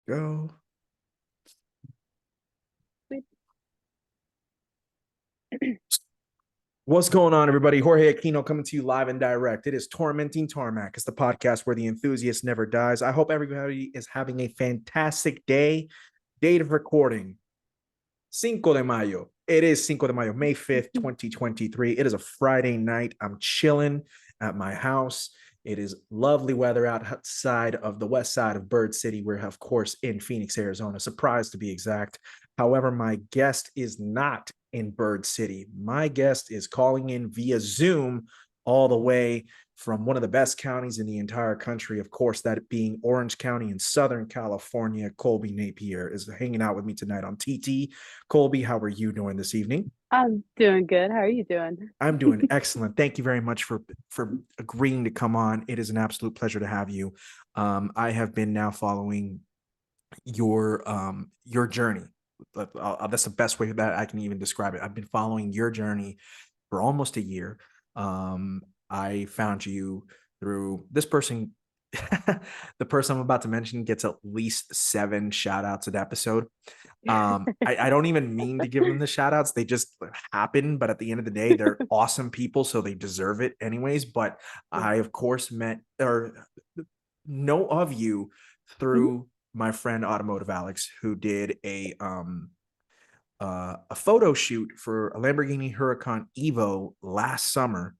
Go. What's going on, everybody? Jorge Aquino coming to you live and direct. It is Tormenting Tarmac. It's the podcast where the enthusiast never dies. I hope everybody is having a fantastic day. Date of recording, Cinco de Mayo. It is Cinco de Mayo, May 5th, 2023. It is a Friday night. I'm chilling at my house. It is lovely weather outside of the west side of Bird City. We're, of course, in Phoenix, Arizona. Surprised to be exact. However, my guest is not in Bird City. My guest is calling in via Zoom all the way from one of the best counties in the entire country. Of course, that being Orange County in Southern California. Kolbi Napier is hanging out with me tonight on TT. Kolbi, how are you doing this evening? I'm doing good. How are you doing? I'm doing excellent. Thank you very much for agreeing to come on. It is an absolute pleasure to have you. I have been now following your journey. That's the best way that I can even describe it. I've been following your journey for almost a year. I found you through this person. The person I'm about to mention gets at least 7 shout outs an episode. I don't even mean to give them the shout outs. They just happen. But at the end of the day, they're awesome people. So they deserve it anyways. But I, of course, met or know of you Mhm, through my friend Automotive Alex, who did a photo shoot for a Lamborghini Huracan Evo last summer.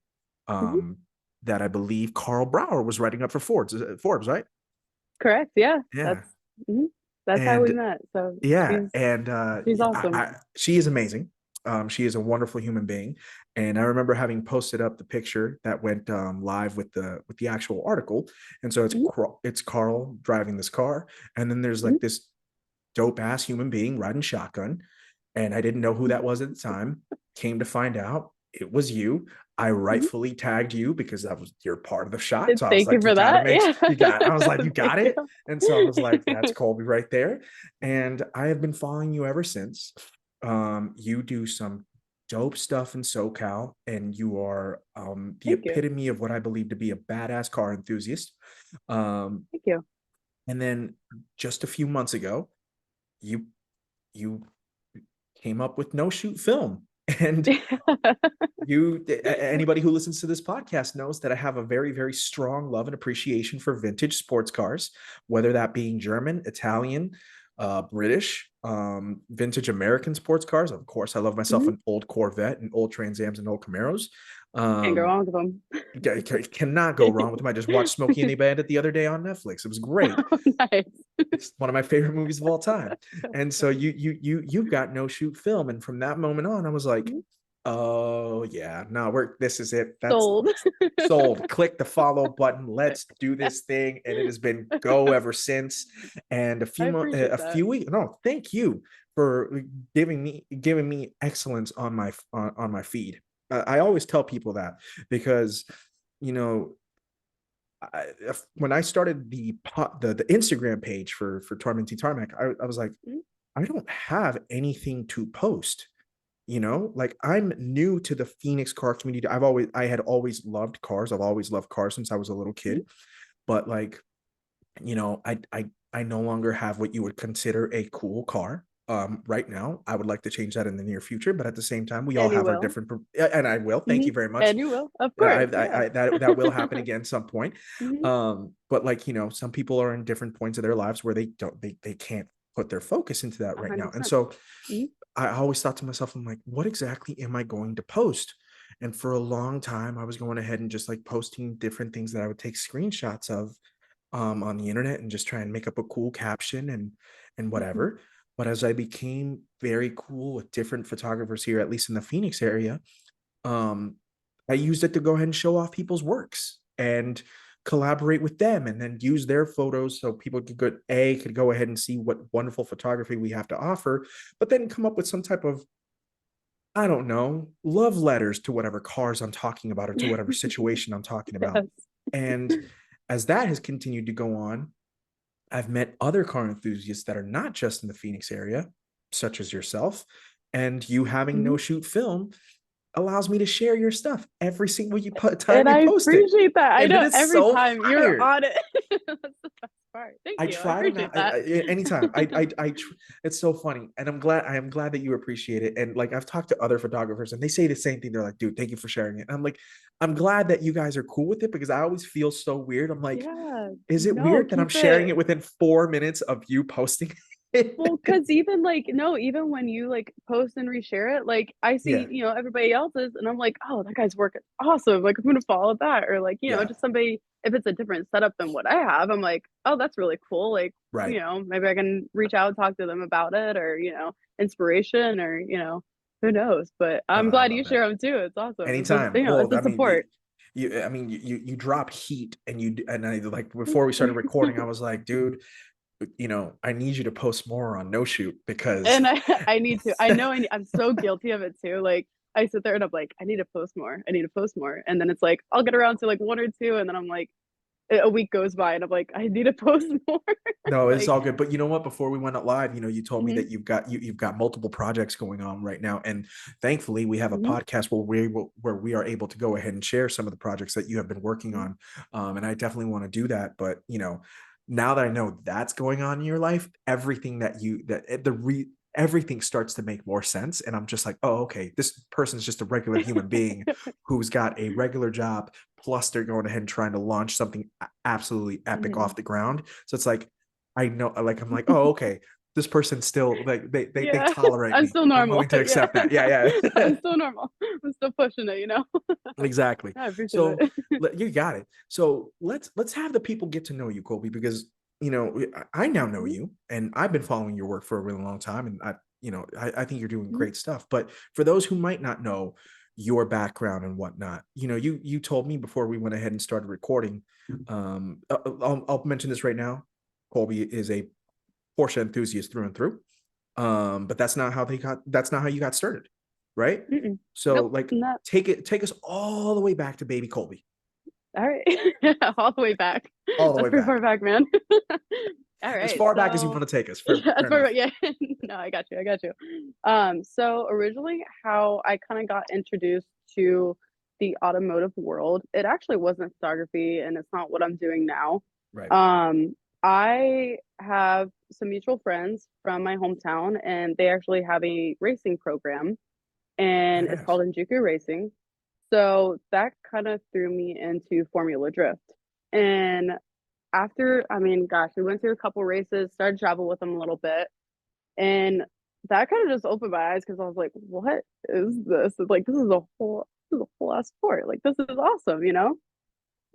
mhm. Um, that I believe Carl Brower was writing up for Forbes, right? Correct. Yeah, Yeah. mhm. That's how we And met. So yeah, she's and she's awesome. she is amazing. She is a wonderful human being, and I remember having posted up the picture that went live with the actual article. And so Mhm, it's Carl driving this car, and then there's mhm. like this dope ass human being riding shotgun, and I didn't know who that was at the time. Came to find out it was you. I Mhm. rightfully tagged you because that was you're part of the shot. So I was Thank you like, you for gotta that. make Yeah. you got. I was like, you got Thank it. you. And so I was like, that's Kolbi right there. And I have been following you ever since. You do some dope stuff in SoCal, and you are the Thank you. epitome of what I believe to be a badass car enthusiast. Um, Thank you. and then just a few months ago, you you came up with No Shoot Film. And anybody who listens to this podcast knows that I have a very, very strong love and appreciation for vintage sports cars, whether that being German, Italian, British, vintage American sports cars. Of course, I love myself Mhm. an old Corvette and old Trans Ams and old Camaros. Can't go Um, wrong with them. cannot go wrong with them. I just watched Smokey and the Bandit the other day on Netflix. It was great. Oh, nice. It's one of my favorite movies of all time. And so you've got No Shoot Film, and from that moment on, I was like, Mhm. oh yeah, no, this is it. That's Sold. sold. Click the follow button. Let's do this thing, and it has been go ever since. And I appreciate a that. few weeks. No, thank you for giving me excellence on my feed. I always tell people that because you know when I started the Instagram page for Tormenting Tarmac, I was like, Mhm, I don't have anything to post. Like I'm new to the Phoenix car community. I had always loved cars. I've always loved cars since I was a little mhm. kid. But like, I no longer have what you would consider a cool car. Right now, I would like to change that in the near future, but at the same time, we all And you have our will. different, and I will. Thank Mhm. you very much. And you will. Of course. Yeah. That will happen again some point. Mhm. But like some people are in different points of their lives where they can't put their focus into that right now. And 100%. so Mhm. I always thought to myself, I'm like, what exactly am I going to post? And for a long time, I was going ahead and just like posting different things that I would take screenshots of on the internet and just try and make up a cool caption and Mhm. whatever. But as I became very cool with different photographers here, at least in the Phoenix area, um, I used it to go ahead and show off people's works and collaborate with them and then use their photos so people could go ahead and see what wonderful photography we have to offer, but then come up with some type of, I don't know, love letters to whatever cars I'm talking about or to whatever situation I'm talking about. Yes. And as that has continued to go on, I've met other car enthusiasts that are not just in the Phoenix area, such as yourself, and you having No Mhm. Shoot Film. allows me to share your stuff every single time And you I post it. appreciate that. I And it know is every so time you're fire. on it. That's the best part. Thank I you. I try to appreciate not that. anytime. It's so funny, and I'm glad that you appreciate it. And like I've talked to other photographers, and they say the same thing. They're like, "Dude, thank you for sharing it." And I'm like, I'm glad that you guys are cool with it because I always feel so weird. I'm like, Yeah. is it No, weird that I'm keep sharing it. it within 4 minutes of you posting it? Well, because even like, no, even when you like post and reshare it, like I see, Yeah, everybody else's, and I'm like, oh, that guy's work is awesome. Like, I'm gonna follow that. Or like, yeah, just somebody, if it's a different setup than what I have, I'm like, oh, that's really cool. Like, right. maybe I can reach out and talk to them about it, or, inspiration, or, who knows. But No, I'm I glad love you that. share them too. It's awesome. It's just, Anytime. it's Well, a I mean, support. you drop heat, and I like before we started recording, I was like, dude, I need you to post more on No Shoot because And I need to. I know I'm so guilty of it too. Like I sit there and I'm like, I need to post more. I need to post more. And then it's like I'll get around to like one or two, and then I'm like, a week goes by, and I'm like, I need to post more. no, it's Like, all good. But you know what? Before we went out live, you told me hmm that you've got multiple projects going on right now, and thankfully we have a hmm podcast where we are able to go ahead and share some of the projects that you have been working on. And I definitely want to do that. But now that I know that's going on in your life, everything that you that the re everything starts to make more sense. And I'm just like, oh, okay, this person's just a regular human being who's got a regular job. Plus, they're going ahead and trying to launch something absolutely epic hmm off the ground. So it's like, I know, like, I'm like, oh, okay, this person still like they yeah, tolerate I'm me. still I'm normal. willing to Yeah, accept that. Yeah, yeah. I'm still normal. I'm still pushing it. Exactly. I appreciate So it. you got it. So let's have the people get to know you, Colby, because I now know Mhm, you, and I've been following your work for a really long time, and I think you're doing mhm, great stuff. But for those who might not know your background and whatnot, you told me before we went ahead and started recording. I'll mention this right now. Colby is a Porsche enthusiast through and through. But that's not how you got started, right? mm-mm. So Nope, like not take us all the way back to baby Colby. all right. All the way back. All the That's way pretty far back. back, man. All As right, far back as you so want to take us. yeah, Fair that's enough. perfect. Yeah, no, I got you. I got you. So originally, how I kind of got introduced to the automotive world, it actually wasn't photography, and it's not what I'm doing now. Right. I have some mutual friends from my hometown, and they actually have a racing program, and it's Badass. called Injuku Racing. So that kind of threw me into Formula Drift. And after, I mean, gosh, we went through a couple races, started travel with them a little bit, and that kind of just opened my eyes because I was like, what is this? It's like this is a whole ass sport. Like this is awesome.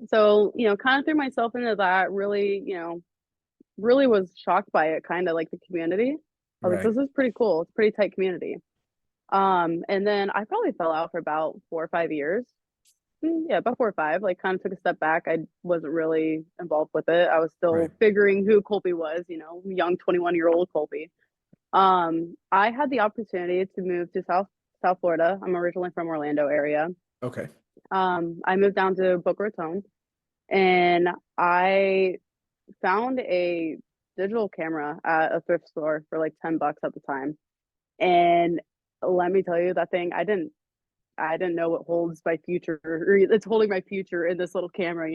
So, kind of threw myself into that, really, really was shocked by it, kind of like the community. I was like, Right. this is pretty cool. It's a pretty tight community. And then I probably fell out for about 4 or 5 years. Yeah, about 4 or 5. Like, kind of took a step back. I wasn't really involved with it. I was Right. still figuring who Colby was. Young 21-year-old Colby. I had the opportunity to move to South Florida. I'm originally from Orlando area. Okay. I moved down to Boca Raton, and I found a digital camera at a thrift store for like $10 at the time. And let me tell you, that thing, I didn't know it holds my future, or it's holding my future in this little camera.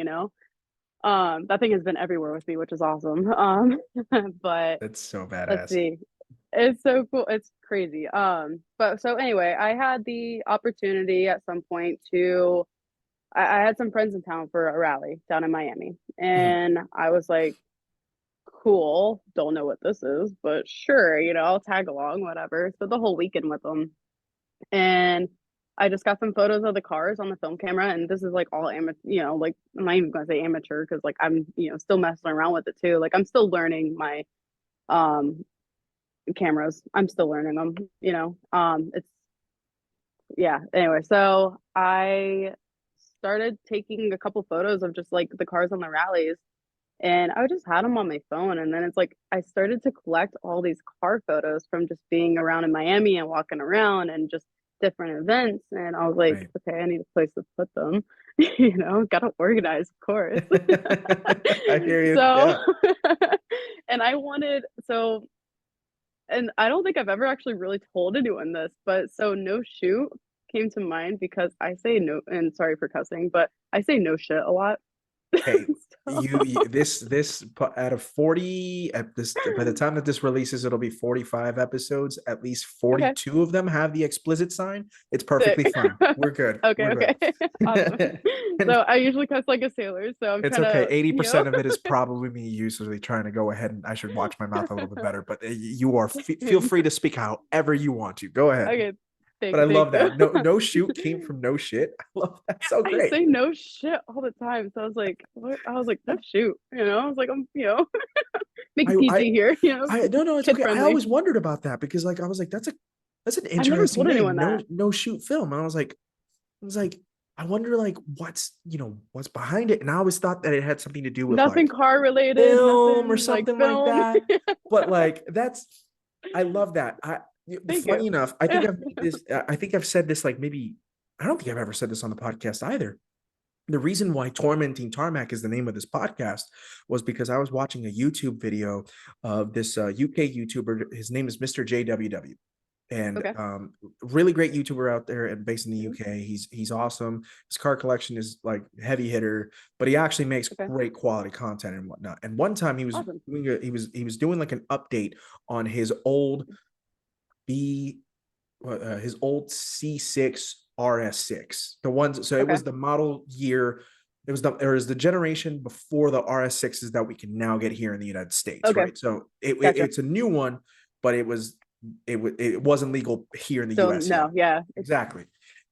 That thing has been everywhere with me, which is awesome. But That's so let's badass. see. It's so cool. It's crazy. But so anyway, I had the opportunity at some point to I had some friends in town for a rally down in Miami. Mhm. And I was like, cool, don't know what this is, but sure, I'll tag along, whatever. So the whole weekend with them. And I just got some photos of the cars on the film camera, and this is like all amateur, like I'm not even gonna say amateur because like I'm, still messing around with it too. Like I'm still learning my um cameras. I'm still learning them. It's yeah. Anyway, so I started taking a couple photos of just like the cars on the rallies, and I just had them on my phone. And then it's like I started to collect all these car photos from just being around in Miami and walking around and just different events. And I was like, Right. okay, I need a place to put them. Gotta organize, of course. I hear you. So, Yeah. and I wanted, and I don't think I've ever actually really told anyone this, but so No Shoot. came to mind because I say no, and sorry for cussing, but I say no shit a lot. Hey, So, out of 40 at this, by the time that this releases, it'll be 45 episodes. At least okay, 42 of them have the explicit sign. It's sick. perfectly fine. We're good. Okay, We're good. okay, awesome. So And I usually cuss like a sailor, so I'm it's trying okay. to, 80% of it is probably me usually trying to go ahead, and I should watch my mouth a little bit better, but you are feel free to speak however you want to. Go ahead. Okay, But I thank love you. that. No shoot came from no shit. I love that. So I great. say no shit all the time, so I was like, what? I was like, no shoot, I was like, make I it I PG here, no, it's kid okay. I friendly. always wondered about that because like I was like, that's an I've never interesting told anyone name. No, that. no shoot film. And I was like, I wonder like what's behind it. And I always thought that it had something to do with Nothing like car related, film or nothing like something like film. that. But like I love that. Thank Funny you. enough, I think I've said this like maybe I don't think I've ever said this on the podcast either. The reason why Tormenting Tarmac is the name of this podcast was because I was watching a YouTube video of this UK YouTuber. His name is Mr. JWW, and Okay. really great YouTuber out there and based in the Mhm. UK. He's awesome. His car collection is like heavy hitter, but he actually makes Okay. great quality content and whatnot. And one time Awesome. he was doing like an update on B his old C6 RS6. The ones, so it Okay. was the model year. It was the generation before the RS6s that we can now get here in the United States, Okay. right? So Gotcha. it's a new one, but it wasn't legal here in the Still US yet. no, yeah. Exactly.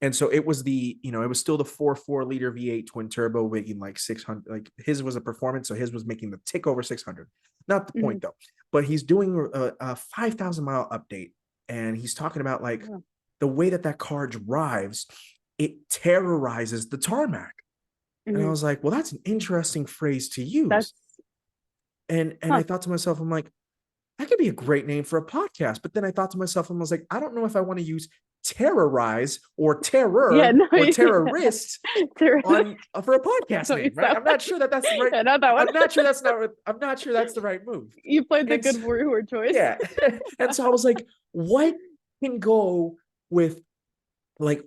And so it was it was still the 4.4 liter V8 twin turbo weighing like 600. Like his was a performance, so his was making the tick over 600. Not the Mhm. point though. But he's doing a 5,000 mile update, and he's talking about like Yeah. the way that car drives, it terrorizes the tarmac. And I Mhm. was like, well, that's an interesting phrase to use. That's And I huh. thought to myself, I'm like, that could be a great name for a podcast. But then I thought to myself, I was like, I don't know if I want to use terrorize or Yeah, terror no, or yeah. terrorist Seriously. on for a podcast That's what you name, right? sound I'm not like. sure that that's the right. Yeah, not that one. I'm not sure that's the right move. You played the And good word choice. yeah, and so I was like, what can go with like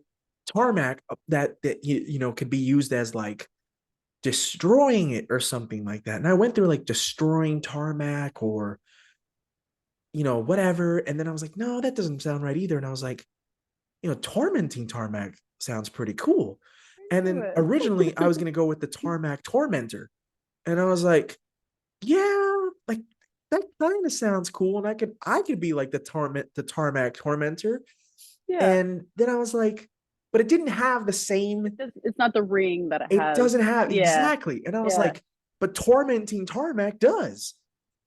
tarmac that could be used as like destroying it or something like that. And I went through like destroying tarmac or whatever, and then I was like, no, that doesn't sound right either. And I was like, tormenting tarmac sounds pretty cool. And Do then it. originally I was gonna go with the tarmac tormentor, and I was like, yeah, like that kind of sounds cool, and I could be like the tarmac tormentor. Yeah. And then I was like, but it didn't have the same. It's not the ring that it It has. doesn't have Yeah. exactly. And I was Yeah. like, but tormenting tarmac does.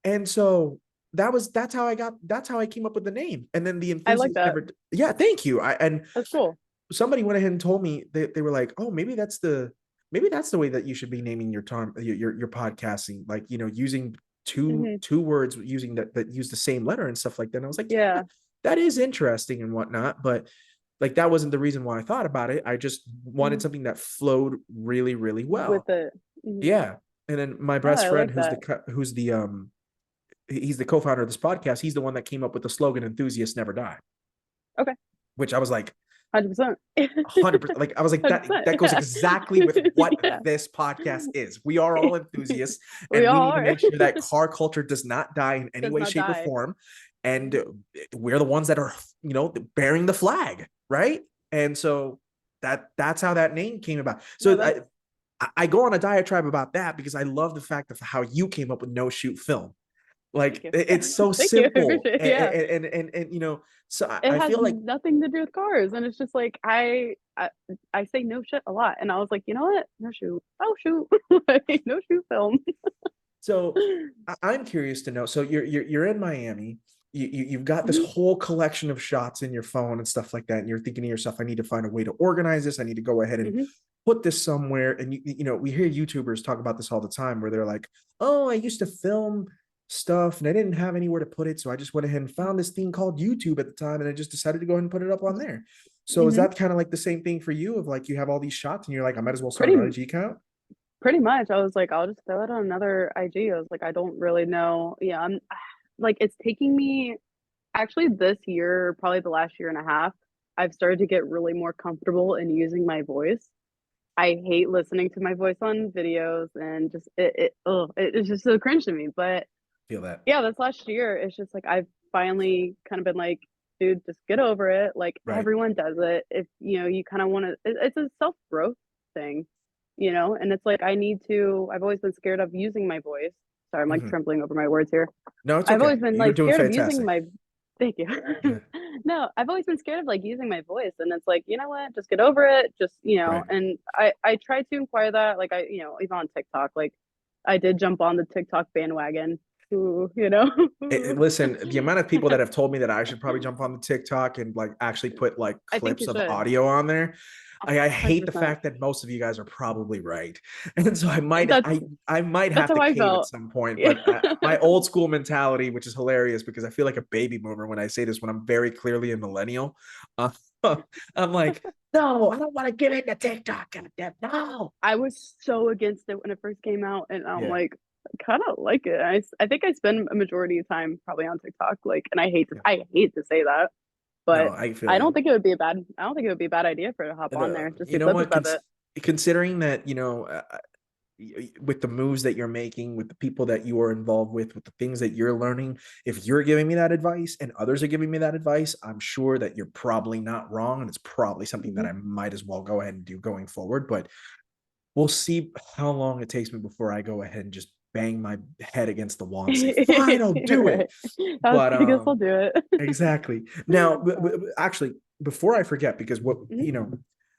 And so that's how I came up with the name. And then the I like enthusiast that. never, yeah, thank you. And That's cool. somebody went ahead and told me they were like, oh, maybe that's the way that you should be naming your podcasting, like, using Hmm. two words using that use the same letter and stuff like that. And I was like, yeah, Yeah. that is interesting and whatnot. But like that wasn't the reason why I thought about it. I just wanted Hmm. something that flowed really, really well. With it. Hmm. Yeah. And then my No, best I friend, like that. he's the co-founder of this podcast. He's the one that came up with the slogan "Enthusiasts never die," Okay. which I was like, 100%. 100%. Like I was like, that 100%. goes Yeah. exactly with what Yeah. this podcast is. We are all enthusiasts, We and we all need to are. make sure that car culture does not die in any Does way, not shape, or die. form. And Mhm. we're the ones that are, bearing the flag, right? And so that's how that name came about. No, So that's I go on a diatribe about that because I love the fact of how you came up with no shoot film. thank Like you. Yeah. it's so Thank you. I simple, appreciate it. Yeah. and so It I has feel like nothing to do with cars. And it's just like I say no shit a lot. And I was like, you know what? No shoot. Oh shoot. Like, no shoot film. so I'm curious to know. So you're in Miami. You've got this Mhm. whole collection of shots in your phone and stuff like that, and you're thinking to yourself, I need to find a way to organize this. I need to go ahead and Mhm. put this somewhere. And we hear YouTubers talk about this all the time, where they're like, "Oh, I used to film stuff and I didn't have anywhere to put it, so I just went ahead and found this thing called YouTube at the time, and I just decided to go ahead and put it up on there." So is Mhm. that kind of like the same thing for you? Of like you have all these shots and you're like, I might as well start Pretty an IG account. pretty much. I was like, I'll just throw it on another IG. I was like, I don't really know. Yeah, I'm like it's taking me actually this year, probably the last year and a half. I've started to get really more comfortable in using my voice. I hate listening to my voice on videos and just it's just so cringe to me. But Feel that. yeah, this last year, it's just like I've finally kind of been like, dude, just get over it. Like Right. everyone does it. If you kind of want to, it's a self growth thing, and it's like I've always been scared of using my voice. Sorry, I'm like Mhm. trembling over my words here. No, it's I've okay. always been You're like doing scared of using fantastic. my, thank you. Yeah. No, I've always been scared of like using my voice. And it's like, you know what, just get over it. Just, Right. and I try to inquire that, like even on TikTok, like I did jump on the TikTok bandwagon. Ooh, Listen, the amount of people that have told me that I should probably jump on the TikTok and like actually put like I think clips you of should. audio on there. A I hundred hate the percent. fact that most of you guys are probably right, and so I might That's I might that's have how to I cave at felt. some point. Yeah. But my old school mentality, which is hilarious because I feel like a baby boomer when I say this, when I'm very clearly a millennial. Uh, I'm like, no, I don't want to give it to TikTok. Goddamn, no. I was so against it when it first came out, and I'm Yeah, like, I kind of like it. I think I spend a majority of time probably on TikTok, like, and yeah. I hate to say that, No, but I feel you. I don't think it would be a bad idea for her to hop on there, just You do know clips what? of it. Considering that, with the moves that you're making, with the people that you are involved with the things that you're learning, if you're giving me that advice and others are giving me that advice, I'm sure that you're probably not wrong. And it's probably something that Mhm. I might as well go ahead and do going forward. But we'll see how long it takes me before I go ahead and just bang my head against the wall and say, fine, I'll do it. Right. I guess I'll But do it. exactly. Now, actually, before I forget, because what Mhm.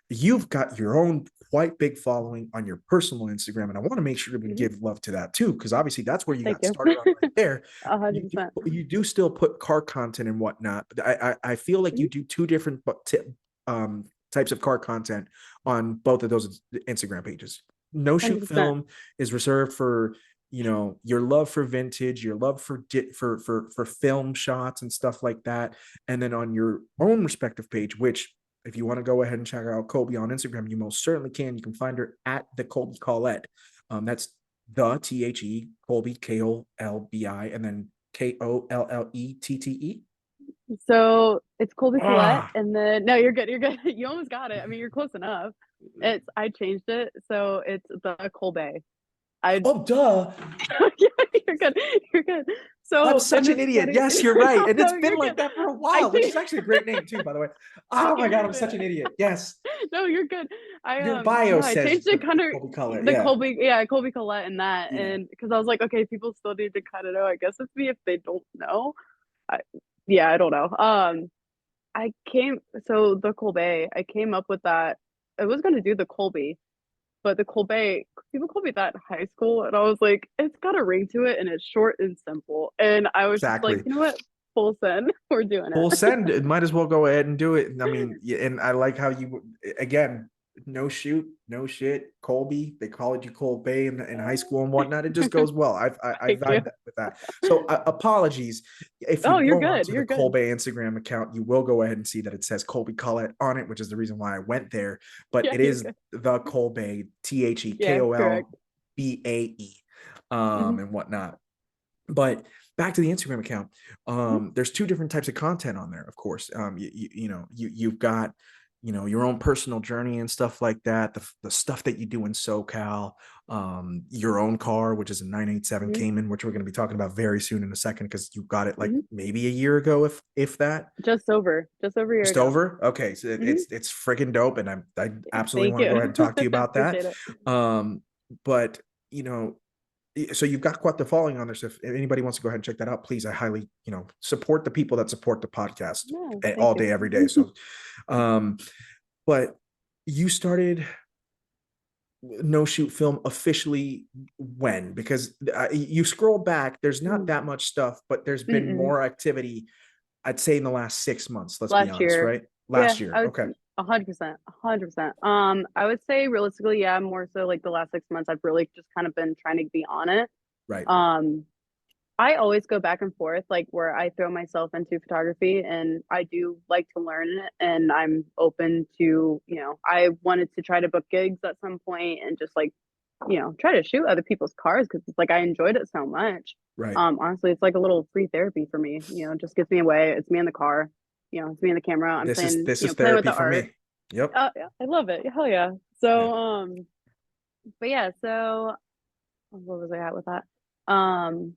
you've got your own quite big following on your personal Instagram, and I want to make sure we Mhm. give love to that too, because obviously that's where you Thank got you. started on right there. A hundred You do, percent. you do still put car content and whatnot, but I feel like Mhm. you do two different types of car content on both of those Instagram pages. No Shoot 100%. Film is reserved for your love for vintage, your love for film shots and stuff like that, and then on your own respective page, which if you want to go ahead and check out Kolbi on Instagram, you most certainly can. You can find her at the Kolbi Colette. That's the THE Kolbi KOLBI and then KOLLETTE. So it's Colby Colette, Ah, and then no, you're good. You're good. You almost got it. I mean, you're close enough. I changed it, so it's the Colby. I oh, duh. yeah, you're good. You're good. I'm So and such an it's idiot. funny. Yes, you're right. No, And it's no, been you're good. like that for a I while, which is changed. actually a great name too, by the way. I Oh my can't God, I'm believe such it. an idiot. Yes. No, you're good. Your bio No, I says changed it kind of Colby Color. the Yeah. Colby, yeah, Colby Colette and that, Yeah. and because I was like, okay, people still need to kind of know. I guess it's me if they don't know. I, yeah, I don't know. I came so the Colby, I came up with that. I was gonna do the Colby, but the Colby, people called me that in high school, and I was like, it's got a ring to it, and it's short and simple. And I was just like, Exactly. you know what, full send, we're doing Full it. send. It might as well go ahead and do it. I mean, and I like how you again, no shoot, no shit. Colby, they called you Colby in high school and whatnot. It just goes well. I Thank you. vibe with that. So apologies if you Oh, you're go good. onto the You're good. Colby Instagram account, you will go ahead and see that it says Colby Collette on it, which is the reason why I went there. But Yeah, it you're is good. the Colby Yeah, correct. THEKOLBAE, Hmm. and whatnot. But back to the Instagram account, Hmm. there's two different types of content on there. Of course, you've got your own personal journey and stuff like that. The stuff that you do in SoCal, your own car, which is a 987 Hmm. Cayman, which we're going to be talking about very soon in a second because you got it like Hmm. maybe a year ago, if that. Just over a year Just ago. over. Okay, so Hmm. it's friggin' dope, and I absolutely Thank want to go you. ahead and talk to you about that. Appreciate it. But so you've got quite the following on there. So if anybody wants to go ahead and check that out, please, I highly, support the people that support the podcast Yeah, thank all you. day, every day. So, um, but you started No Shoot Film officially when? Because you scroll back, there's not that much stuff, but there's been Mm-mm. more activity, I'd say, in the last 6 months. Let's be Last honest, year. right? Yeah, Last year. I would Okay. 100%, 100%. I would say realistically, yeah, more so like the last 6 months, I've really just kind of been trying to be on it. Right. Um, I always go back and forth, like where I throw myself into photography and I do like to learn it. And I'm open to, I wanted to try to book gigs at some point and just like, try to shoot other people's cars because it's like I enjoyed it so much. Right. Honestly, it's like a little free therapy for me, it just gets me away. It's me in the car. it's me and the camera. I'm playing, this is playing with therapy the for art. me. Yep. Yeah, I love it. Hell yeah. So, Yeah. but yeah, so what was I at with that? Um,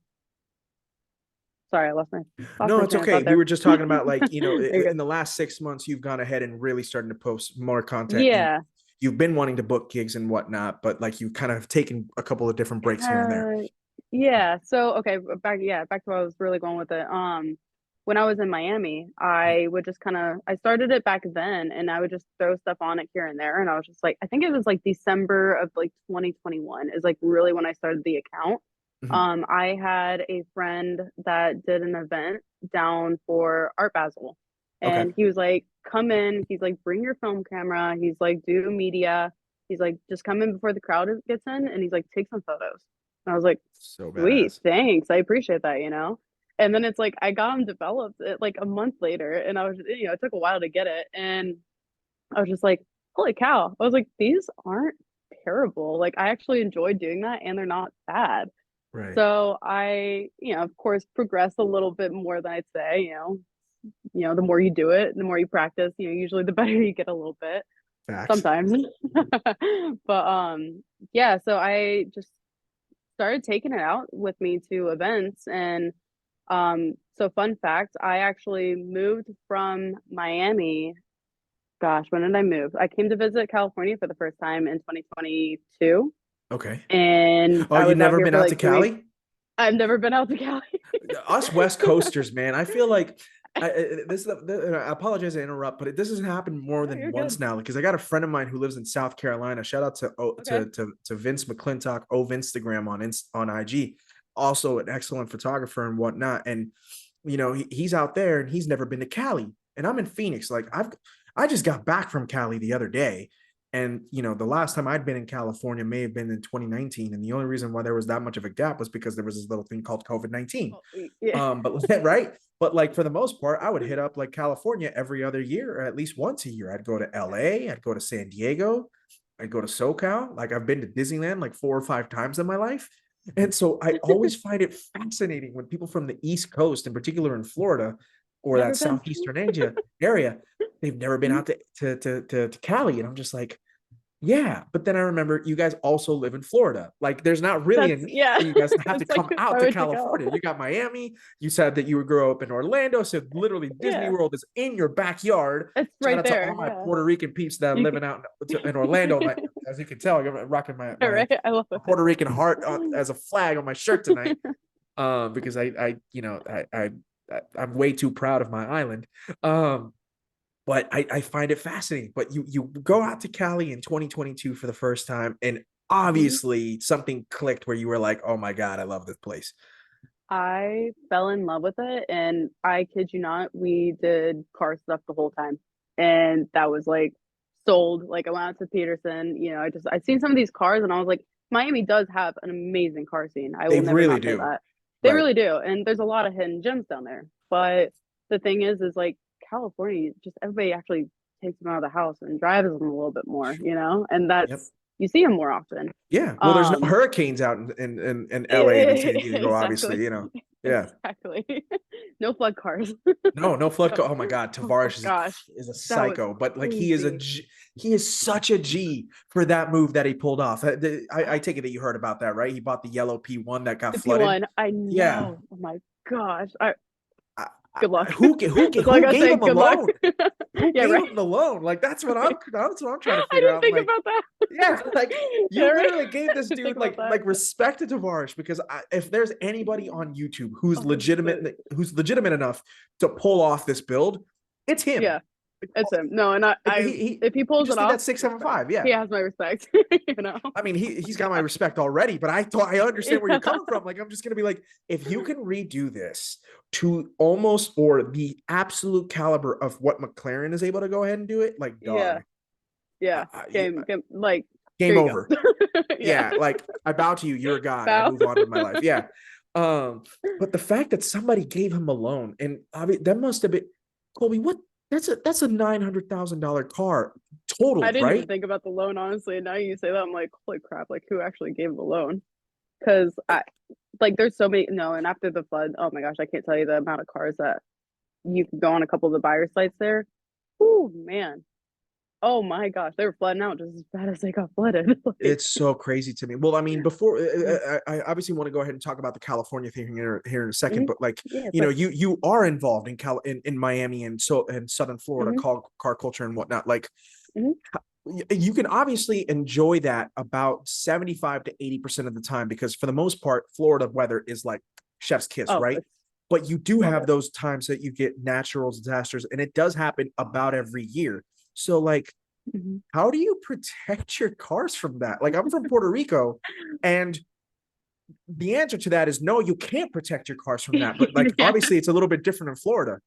sorry, I lost No, my it's train of okay. thought We there. were just talking about, like, You're in good. the last 6 months, you've gone ahead and really starting to post more content, and Yeah. you've been wanting to book gigs and whatnot, but like you kind of taken a couple of different breaks here and there. Yeah. So okay, back to where I was really going with it. When I was in Miami, I would just I started it back then and I would just throw stuff on it here and there. And I was just like, I think it was like December of like 2021 is like really when I started the account. Mhm. I had a friend that did an event down for Art Basel. Okay. And he was like, come in. He's like, bring your film camera. He's like, do media. He's like, just come in before the crowd gets in. And he's like, take some photos. And I was like, So sweet, badass. thanks. I appreciate that. And then it's like I got them developed like a month later, and I was, it took a while to get it, and I was just like, holy cow! I was like, these aren't terrible. Like I actually enjoyed doing that, and they're not bad. Right. So I, of course, progressed a little bit more than I'd say. The more you do it, the more you practice. Usually the better you get a little bit. Facts. Sometimes, but yeah. So I just started taking it out with me to events and so fun fact, I actually moved from Miami. Gosh, when did I move? I came to visit California for the first time in 2022 Okay. and Oh, I you was out never here been for out to like 2 weeks. Cali? I've never been out to Cali. Us West Coasters, man. I feel like I apologize to interrupt, but this has happened more No, than you're once good. now. Because I got a friend of mine who lives in South Carolina. Shout out to Okay. to Vince McClintock of Instagram on IG. Also an excellent photographer and whatnot. And he's out there and he's never been to Cali. And I'm in Phoenix. Like I just got back from Cali the other day. And the last time I'd been in California may have been in 2019. And the only reason why there was that much of a gap was because there was this little thing called COVID-19. Oh, yeah. But right. But like for the most part, I would hit up like California every other year or at least once a year. I'd go to LA, I'd go to San Diego, I'd go to SoCal. Like I've been to Disneyland like 4 or 5 times in my life. And so I always find it fascinating when people from the East Coast, in particular in Florida or Never that been. Southeastern Asia area, they've never been out to Cali. And I'm just like, yeah, but then I remember you guys also live in Florida. Like, there's not really a That's need yeah. for you guys to have to It's like come out why to would you go? California. You got Miami. You said that you would grow up in Orlando, so literally Disney Yeah. World is in your backyard. It's Shout right out to all there. my Yeah. Puerto Rican peeps that are You living can out in Orlando. As you can tell, I'm rocking yeah, right. I love it. Puerto Rican heart as a flag on my shirt tonight. Because I'm way too proud of my island. But I find it fascinating. But you go out to Cali in 2022 for the first time, and Mhm. obviously something clicked where you were like, "Oh my god, I love this place." I fell in love with it, and I kid you not, we did car stuff the whole time, and that was like sold. Like I went out to Peterson, I'd seen some of these cars, and I was like, Miami does have an amazing car scene. I They will never really not say do, that. They right? really do, and there's a lot of hidden gems down there. But the thing is like California, just everybody actually takes them out of the house and drives them a little bit more, and Yep. that's you see them more often. Yeah. Well, there's no Um, hurricanes out in LA and in San Diego, exactly. obviously. Yeah. Exactly. No flood cars. No, no flood. So, Oh my God, oh Tavares gosh, is a that was psycho, but like crazy. He is such a G for that move that he pulled off. I take it that you heard about that, right? He bought the yellow P1 that got The flooded. P1, I Yeah. know. Oh my gosh. I, Good luck. That's all I who gotta gave say. him a Good luck. loan? Who Yeah, gave right. him the loan? Like that's what I'm trying to I figure didn't out. I'm think like, about that. yeah, like Yeah, you right. literally gave I this didn't think dude about that. like respect to Tavares because if there's anybody on YouTube who's 100%. legitimate enough to pull off this build, it's him. Yeah, it's him. No, and He if he he pulls it just did off, that six seven respect. five. Yeah, He has my respect. you know. I mean, he's got my respect already, but I understand where you're coming from. Like, I'm just gonna be like, if you can redo this to almost or the absolute caliber of what McLaren is able to go ahead and do it, like, Yeah. dog, Yeah. Like game here you over. go. Yeah. Yeah, like I bow to you, you're a god. I Bow. move on with my life. Yeah. But the fact that somebody gave him a loan, and that must have been Colby. What? That's a $900,000 car I totaled, didn't even right? think about the loan, honestly. And now you say that, I'm like, holy crap, like who actually gave the loan? Because I like there's so many no, and after the flood, oh my gosh, I can't tell you the amount of cars that you could go on a couple of the buyer sites there. Oh man. Oh my gosh, they were flooding out just as bad as they got flooded. Like, It's so crazy to me. Well, I mean, before mhm, I obviously want to go ahead and talk about the California thing here in a second, mhm. but like, Yeah, of you know, course. you are involved in in Miami and so in Southern Florida Hmm. car culture and whatnot. Like, Hmm. you can obviously enjoy that about 75 to 80% of the time because for the most part, Florida weather is like chef's kiss, Oh, right? it's But you do love have it. those times that you get natural disasters, and it does happen about every year. So, like, Hmm. how do you protect your cars from that? Like, I'm from Puerto Rico, and the answer to that is no, you can't protect your cars from that. But like, Yeah. obviously, it's a little bit different in Florida.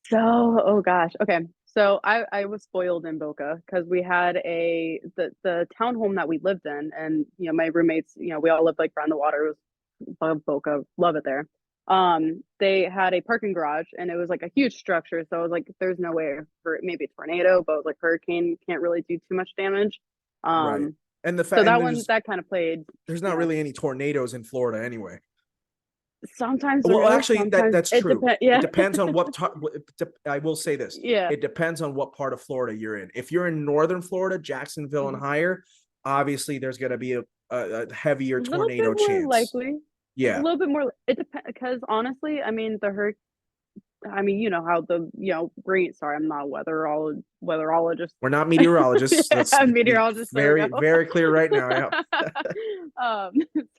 So, oh gosh. Okay. So I was spoiled in Boca because we had the townhome that we lived in, and my roommates, we all lived like around the water. It was love Boca, love it there. They had a parking garage, and it was like a huge structure. So I was like, there's no way for maybe a tornado, but like hurricane can't really do too much damage. Right. Um, And the so fact, and that one that kind of played, there's you not know, really any tornadoes in Florida anyway. sometimes there Well, is, actually, sometimes that's it true. depends. It Yeah. depends on I will say this. Yeah. It depends on what part of Florida you're in. If you're in northern Florida, Jacksonville and Mhm. higher, obviously there's going to be a heavier A little bit tornado more chance. likely. A Yeah, little bit more. It depends because honestly, I mean, I mean, you know how great. Sorry, I'm not a weatherologist. we're not meteorologists. Let's Yeah, be meteorologist. There we very, go. very clear right now. Yeah, um,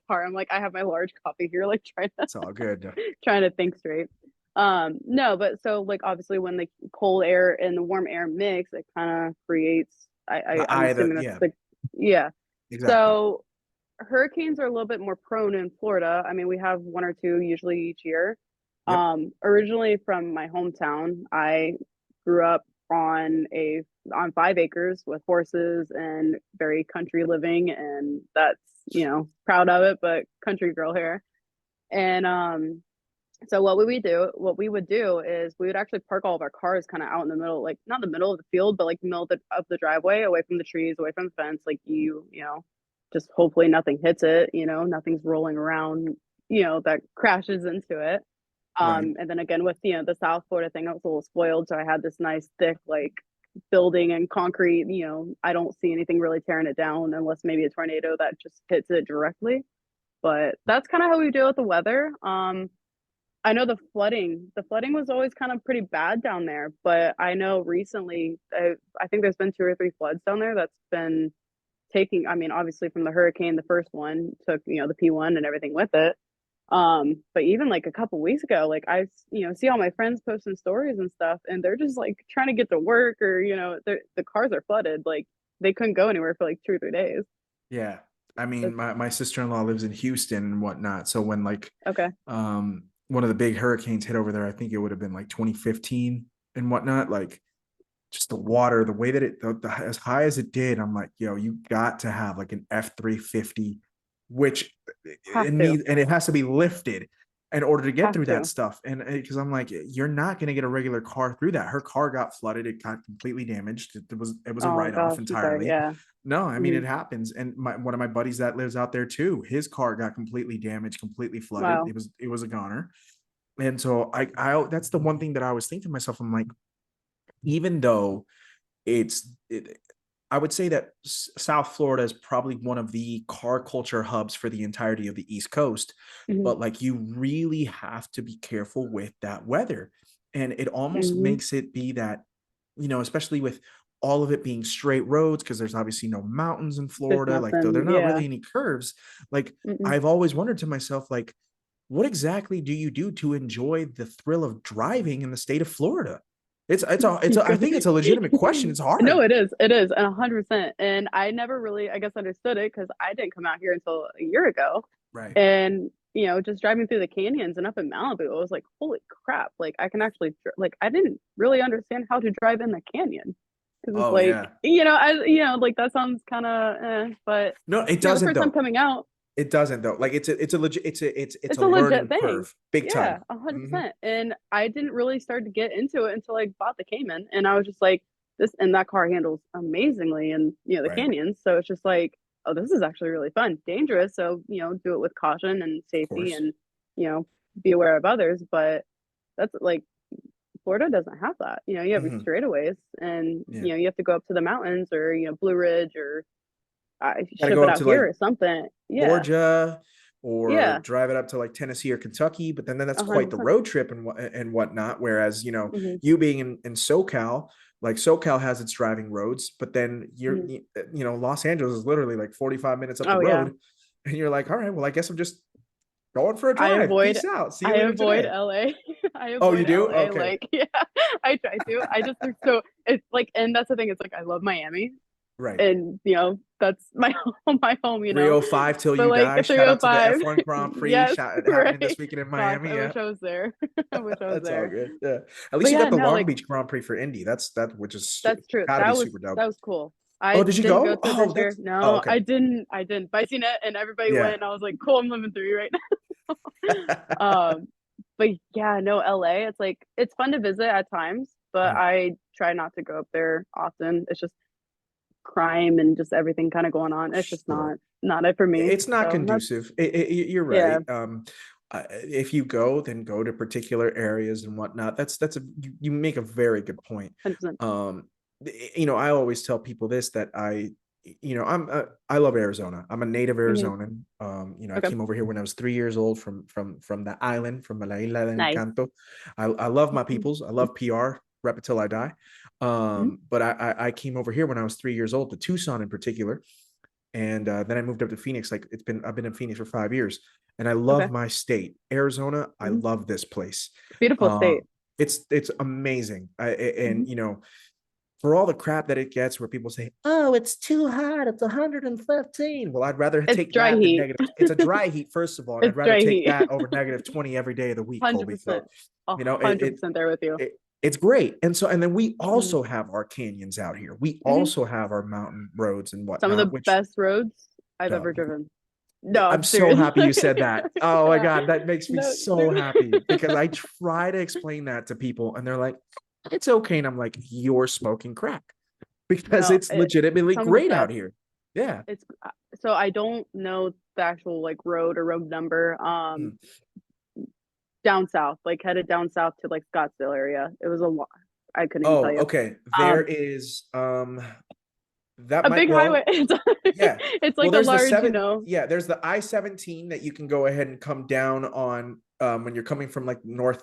sorry, I'm like I have my large coffee here, like trying to it's all good. trying to think straight. No, but so like obviously when the cold air and the warm air mix, it kind of creates. I'm assuming that's Yeah, the yeah. exactly. So hurricanes are a little bit more prone in Florida. I mean, we have one or two usually each year. Yep. Originally from my hometown, I grew up on 5 acres with horses and very country living, and that's proud of it, but country girl here. And so what we would do is we would actually park all of our cars kind of out in the middle, like not the middle of the field, but like the middle of the driveway, away from the trees, away from the fence. Like just hopefully nothing hits it, nothing's rolling around, that crashes into it. Right. And then again with the South Florida thing, I was a little spoiled, so I had this nice thick like building and concrete. I don't see anything really tearing it down unless maybe a tornado that just hits it directly. But that's kind of how we deal with the weather. I know the flooding was always kind of pretty bad down there, but I know recently, I think there's been 2 or 3 floods down there that's been taking, I mean, obviously from the hurricane, the first one took, the P1 and everything with it. But even like a couple weeks ago, like see all my friends posting stories and stuff, and they're just like trying to get to work or, the cars are flooded. Like they couldn't go anywhere for like 2 or 3 days. Yeah. I mean, It's my sister-in-law lives in Houston and whatnot. So when like okay. one of the big hurricanes hit over there, I think it would have been like 2015 and whatnot. Like just the water, the way that as high as it did, I'm like, yo, you got to have like an F-350, which Have to. it has to be lifted in order to get Have through that to. stuff. And because I'm like, you're not going to get a regular car through that. Her car got flooded. It got completely damaged. It was a Oh write-off gosh, I'm sorry. entirely. Yeah. No, I mean, Hmm. it happens. And one of my buddies that lives out there too, his car got completely damaged, completely flooded. Wow. It was a goner. And so I that's the one thing that I was thinking to myself. I'm like, even though it's it, I would say that South Florida is probably one of the car culture hubs for the entirety of the East Coast, Hmm. but like you really have to be careful with that weather. And it almost Hmm. makes it be that, especially with all of it being straight roads, because there's obviously no mountains in There's Florida, like though there nothing. are not Yeah. really any curves. Like Mm-mm. I've always wondered to myself, like, what exactly do you do to enjoy the thrill of driving in the state of Florida? I think it's a legitimate question. It's No, hard. it is, and 100%. And I never really, I guess, understood it because I didn't come out here until a year ago. Right. And just driving through the canyons and up in Malibu, I was like, holy crap! Like I can actually, like I didn't really understand how to drive in the canyon because it's Oh like, yeah. like that sounds kind of, but No, it the doesn't first time though. coming out, It doesn't though. Like it's a legit it's it's a a legit learning thing. curve, big Yeah, time. a hundred Mhm. percent. And I didn't really start to get into it until I bought the Cayman, and I was just like, this, and that car handles amazingly, and the Right. canyons. So it's just like, oh, this is actually really fun, dangerous. So do it with caution and Of safety, course. and you know, be aware of others. But that's like Florida doesn't have that. You have your Hmm. straightaways, and Yeah. you have to go up to the mountains, or Blue Ridge, or Got to ship go it up out to here like or something. Yeah, Georgia or yeah, drive it up to like Tennessee or Kentucky, but then that's a hundred quite the percent. road trip and whatnot. Whereas, Mhm, you being in SoCal, like SoCal has its driving roads, but then mhm. Los Angeles is literally like 45 minutes up the Oh yeah, road. And you're like, all right, well, I guess I'm just going for a I drive. avoid Peace out. See you I later avoid today. LA. I Oh, you avoid do? LA. Okay. Like, yeah, I try to. I just so it's like, and that's the thing. It's like I love Miami, Right. and that's my home, my home. 305 till But you like die. Shout out to the 305, F1 Grand Prix yes, happening this right. weekend in Gosh, Miami. I Yeah. wish I was there. I wish I was That's all there. good. Yeah. At least But you yeah, got the no, Long like Beach Grand Prix for Indy. Which is that's true. gotta be super dope. That was cool. Oh, I did you didn't go go? to it Oh, this year. that's No, okay. I didn't. But I seen it, and everybody went, Yeah. and I was like, cool, I'm living through you right now. Um, but yeah, no, LA, it's like it's fun to visit at times, but Mhm. I try not to go up there often. It's just crime and just everything kind of going on. It's just Sure. not it for me. It's not So that's conducive. You're yeah, right. If you go, then go to particular areas and whatnot. You make a very good point. 100%. I always tell people this that I love Arizona. I'm a native Hmm. Arizonan. I Okay. came over here when I was 3 years old from the island, from La Isla del Nice. Encanto. I love my peoples. I love PR. Rep it till I die. Mhm. But I came over here when I was 3 years old to Tucson in particular, and then I moved up to Phoenix. I've been in Phoenix for 5 years, and I Okay. love my state, Arizona. I Hmm. love this place. Beautiful Uh, state. it's amazing. Hmm. And for all the crap that it gets, where people say, "Oh, it's too hot. It's 115." Well, I'd rather It's take dry that than heat. negative. It's a dry heat, first of all, and I'd It's rather dry take heat. that over -20 every day of the week, Colby. So, 100%. A you know, hundred percent there with you. it it's great. And then we Mhm. also have our canyons out here. We Hmm. also have our mountain roads and Some of whatnot, the which best roads I've uh, ever driven. No, I'm I'm so serious. happy you said that. Oh my Yeah. God, that makes me No, so happy because I try to explain that to people and they're like, it's okay. And I'm like, you're smoking crack because no, it's legitimately some of the great out best. here. Yeah. It's so I don't know the actual like road or road number. Mm. Down south, like headed down south to like Scottsdale area. It was a lot. I couldn't even tell Oh, you. okay. There Um, is that a might big highway. well yeah. It's Well, like a there's the large, seven. Yeah, there's the I-17 that you can go ahead and come down on when you're coming from like northern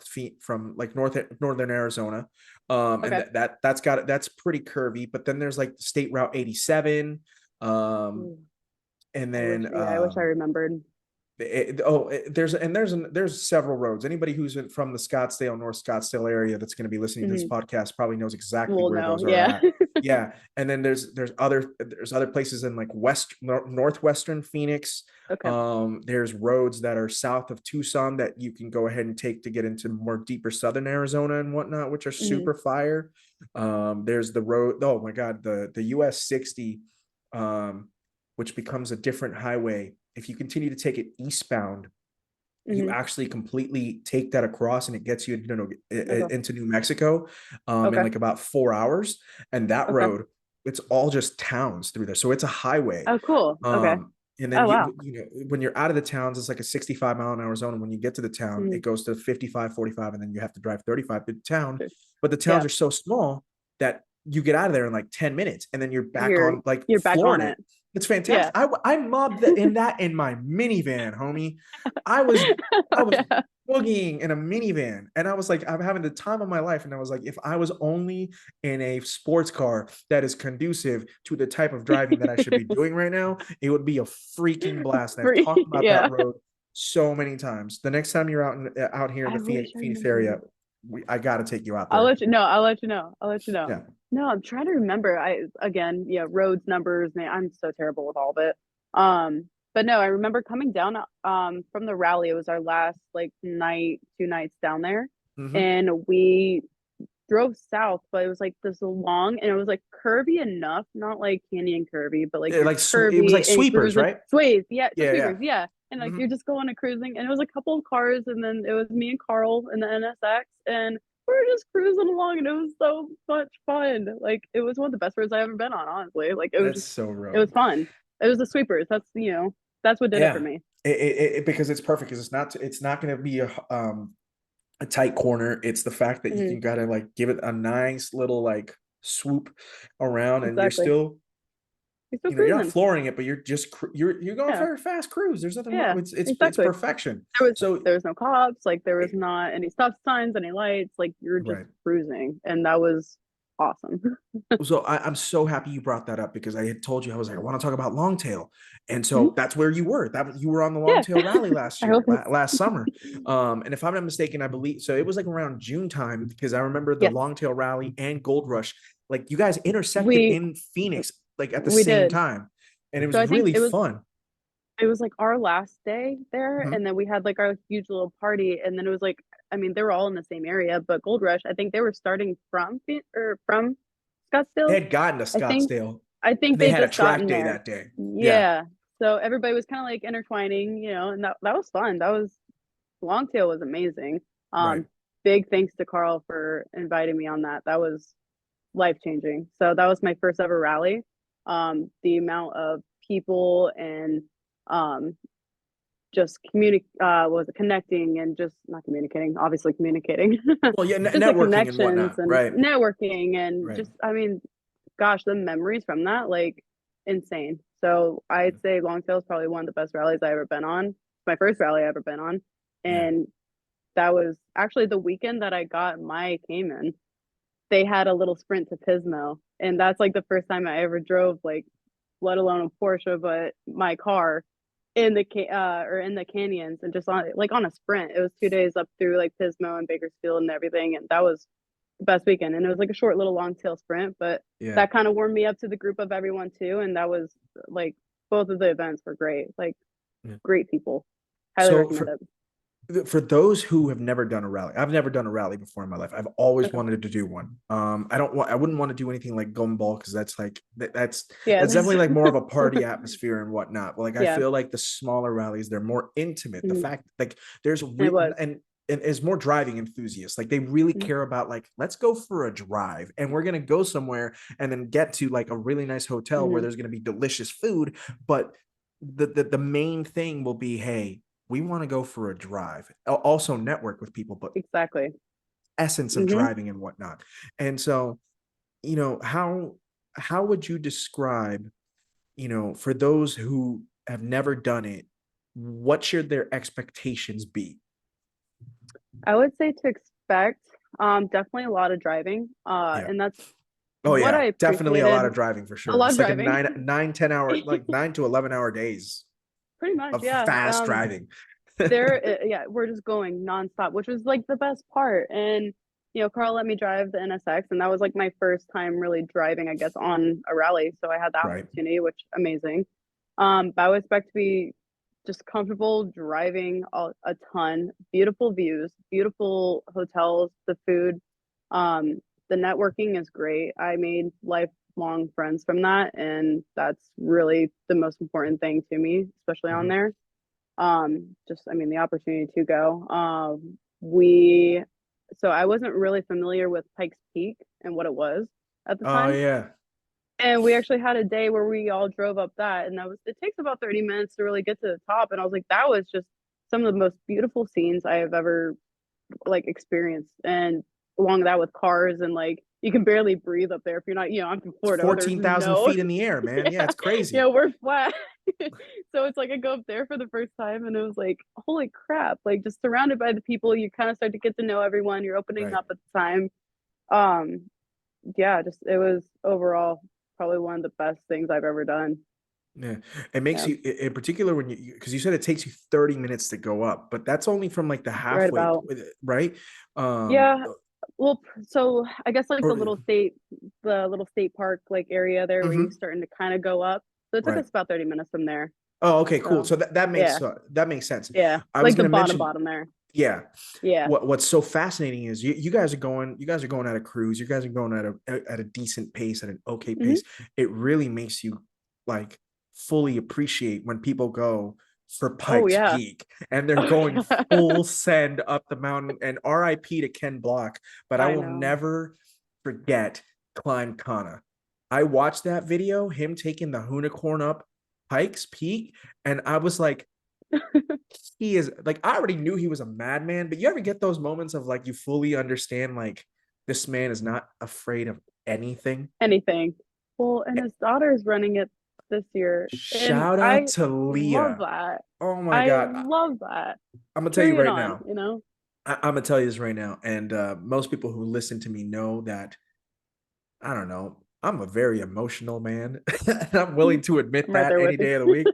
Arizona. And Okay. that's pretty curvy. But then there's like State Route 87. Um, Ooh, and I wish. then Yeah, I wish I remembered. there's several roads. Anybody who's from the North Scottsdale area that's going to be listening to this Hmm. podcast probably knows exactly Well, where no, those are yeah. at. Yeah, and then there's other places in like northwestern Phoenix. Okay. There's roads that are south of Tucson that you can go ahead and take to get into more deeper southern Arizona and whatnot, which are Hmm. super fire. There's the road. Oh my God, the US 60, which becomes a different highway. If you continue to take it eastbound, you Hmm. actually completely take that across and it gets you, Okay. into New Mexico in Okay. like about 4 hours. And that Okay. road, it's all just towns through there. So it's a highway. Oh, cool. Okay. And then Oh, wow. when you're out of the towns, it's like a 65-mile-an-hour zone. And when you get to the town, Hmm. it goes to 55, 45, and then you have to drive 35 to the town. But the towns Yeah. are so small that you get out of there in like 10 minutes and then you're back You're on like you're back on flooring it. it. It's Yeah. fantastic. I mobbed that in my minivan, homie. I was I was Yeah. boogieing in a minivan, and I was like, I'm having the time of my life. And I was like, if I was only in a sports car that is conducive to the type of driving that I should be doing right now, it would be a freaking blast. And I've Free. talked about Yeah. that road so many times. The next time you're out here in I the wish I Phoenix remembered. area, I got to take you out I'll there. let you know. I'll let you know. I'll let you know. Yeah. No, I'm trying to remember. Yeah, roads, numbers, man, I'm so terrible with all of it. But no, I remember coming down from the rally. It was our last like night, 2 nights down there. Mm-hmm. And we drove south, but it was like this long and it was like curvy enough, not like canyon curvy, but like Yeah, you're it was like curvy and sweepers, cruising right? sways. Yeah, so Yeah, yeah. sweepers, yeah. And like Mm-hmm. you're just going to cruising, and it was a couple of cars, and then it was me and Carl in the NSX, and we were just cruising along, and it was so much fun. Like it was one of the best roads I ever been on, honestly. Like That's so it was road. fun. It was the sweepers. That's what did it for Yeah, me. because it's perfect because it's not going to be a tight corner. It's the fact that you Hmm. can gotta like give it a nice little like swoop around, and you're Exactly. still, You're still you're not cruising. flooring it, but you're just you're going Yeah. very fast cruise. There's nothing wrong. Yeah. It's Exactly. perfection. There was So there was no cops, like there was not any stop signs, any lights, like you're just right. cruising, and that was awesome. So I'm so happy you brought that up, because I had told you, I was like, I want to talk about longtail, and Mhm. so that's where you were. You were on the Yeah. longtail rally last I year, was. last summer. And if I'm not mistaken, I believe so. It was like around June time, because I remember the Yes, longtail rally and Gold Rush. Like you guys intersected we in Phoenix, like at the we same did. time, and it So was I think really fun. it was like our last day there, Mhm. and then we had like our huge little party, and then it was like, I mean, they were all in the same area, but Gold Rush, I think they were starting from They Scottsdale. had gotten to I think Scottsdale, I think and they they had a just track gotten day there. that day. Yeah, Yeah. So everybody was kind of like intertwining, and that was fun. That was Longtail was amazing. right. Big thanks to Carl for inviting me on that. That was life changing. So that was my first ever rally. The amount of people and um, just was it connecting and just not communicating, obviously communicating, Well, yeah, just like networking and connections whatnot. and Right, networking and right. just, I mean, gosh, the memories from that, like insane. So I'd say Longtail is probably one of the best rallies I ever been on. It's my first rally I ever been on, Yeah. and that was actually the weekend that I got my Cayman. They had a little sprint to Pismo, and that's like the first time I ever drove, like, let alone a Porsche, but my car in the or in the canyons, and just on like on a sprint. It was 2 days up through like Pismo and Bakersfield and everything, and that was the best weekend. And it was like a short little long tail sprint, but Yeah. that kind of warmed me up to the group of everyone too. And that was like both of the events were great, like Yeah. great people. Highly So recommend it. for those who have never done a rally, I've never done a rally before in my life. I've always Okay. wanted to do one. I wouldn't want to do anything like gumball, because that's like Yeah, that's definitely that's like more of a party atmosphere and whatnot. But like I yeah, feel like the smaller rallies, they're more intimate. The mhm. fact like there's It was. and is more driving enthusiasts. Like they really Mhm. care about like, let's go for a drive, and we're gonna go somewhere and then get to like a really nice hotel where Mhm. there's gonna be delicious food. But the main thing will be, hey, we want to go for a drive. Also network with people, but Exactly. essence of Hmm. driving and whatnot. And so, how would you describe, for those who have never done it, what should their expectations be? I would say to expect definitely a lot of driving. Yeah. And that's Oh what yeah, I definitely a lot of appreciated. driving for A sure. lot of It's like a driving. 9 to 10 hour, like 9 to 11 hour days Pretty much, of yeah. fast driving. Yeah, we're just going nonstop, which was like the best part. And Carl let me drive the NSX, and that was like my first time really driving, I guess, on a rally. So I had that Right. opportunity, which amazing. But I would expect to be just comfortable driving a ton, beautiful views, beautiful hotels, the food, um, the networking is great. I made lifelong friends from that, and that's really the most important thing to me, especially on Mhm. there. Just, I mean, the opportunity to go. We So I wasn't really familiar with Pikes Peak and what it was at the Oh time. yeah. And we actually had a day where we all drove up that, and it takes about 30 minutes to really get to the top. And I was like, that was just some of the most beautiful scenes I have ever like experienced. And along that with cars, and like you can barely breathe up there if you're not, I'm from It's Florida where there's 14,000 no feet in the air, man. Yeah, yeah, it's crazy. we're flat. So it's like I go up there for the first time, and it was like, holy crap, like just surrounded by the people, you kind of start to get to know everyone. You're opening Right. up at the time. Um, yeah, just it was overall probably one of the best things I've ever done. Yeah. It makes Yeah, you, in particular, when because you said it takes you 30 minutes to go up, but that's only from like the right halfway about. point, right? Yeah. Well, so I guess like Or, the little state park like area there where you're mhm, starting to kind of go up. So it took right. us about 30 minutes from there. Oh, okay, cool. So So yeah, that makes sense. yeah, I was like the gonna bottom mention, bottom there. yeah. Yeah. What's so fascinating is you guys are going at a cruise. You guys are going at a decent pace, at an okay Hmm. pace. It really makes you like fully appreciate when people go for Oh Pikes yeah. Peak and they're going full send up the mountain. And RIP to Ken Block, but I I will know. never forget Climb Kana. I watched that video, him taking the unicorn up Pikes Peak, and I was like, he is like, I already knew he was a madman, but you ever get those moments of like you fully understand like this man is not afraid of anything? Anything. Well, and his daughter's running it this year, and Shout out I to love Leah. that. Oh my I God. love that. I'm gonna tell you Cheering right on, now. you know? I'm gonna tell you this right now. And most people who listen to me know that I don't know. I'm a very emotional man, and I'm willing to admit I'm right that there with any you. day of the week.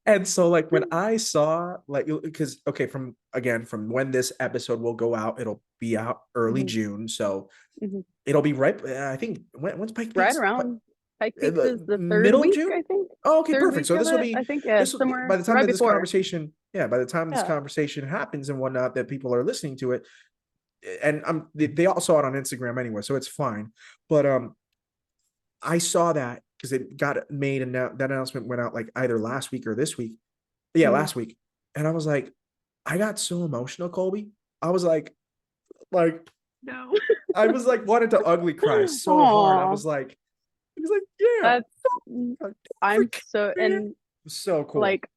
And so, like, when I saw, like, because okay, from again, from when this episode will go out, it'll be out early Mhm, June, so mhm. it'll be right. I think when's Pike Right Peaks? around Pike Peaks The is the third middle of week, June. I think. Oh, okay, Third perfect. week So of this will it. be I think, yeah, this will be somewhere by the time right that this before. conversation, yeah, by the time this Yeah. conversation happens and whatnot, that people are listening to it, and they all saw it on Instagram anyway, so it's fine. But I saw that because it got made and that announcement went out like either last week or this week. Yeah, Mhm. last week. And I was like, I got so emotional, Colby. I was like No. I was like wanted to ugly cry so hard. Aw, I was like, yeah, that's don't I'm forget, so man. and So cool. like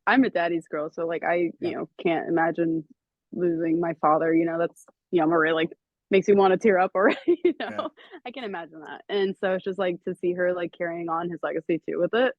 I'm a daddy's girl, so like I, Yeah, can't imagine losing my father. That's I'm already like makes me want to tear up already, yeah. I can imagine that. And so it's just like to see her like carrying on his legacy too with it.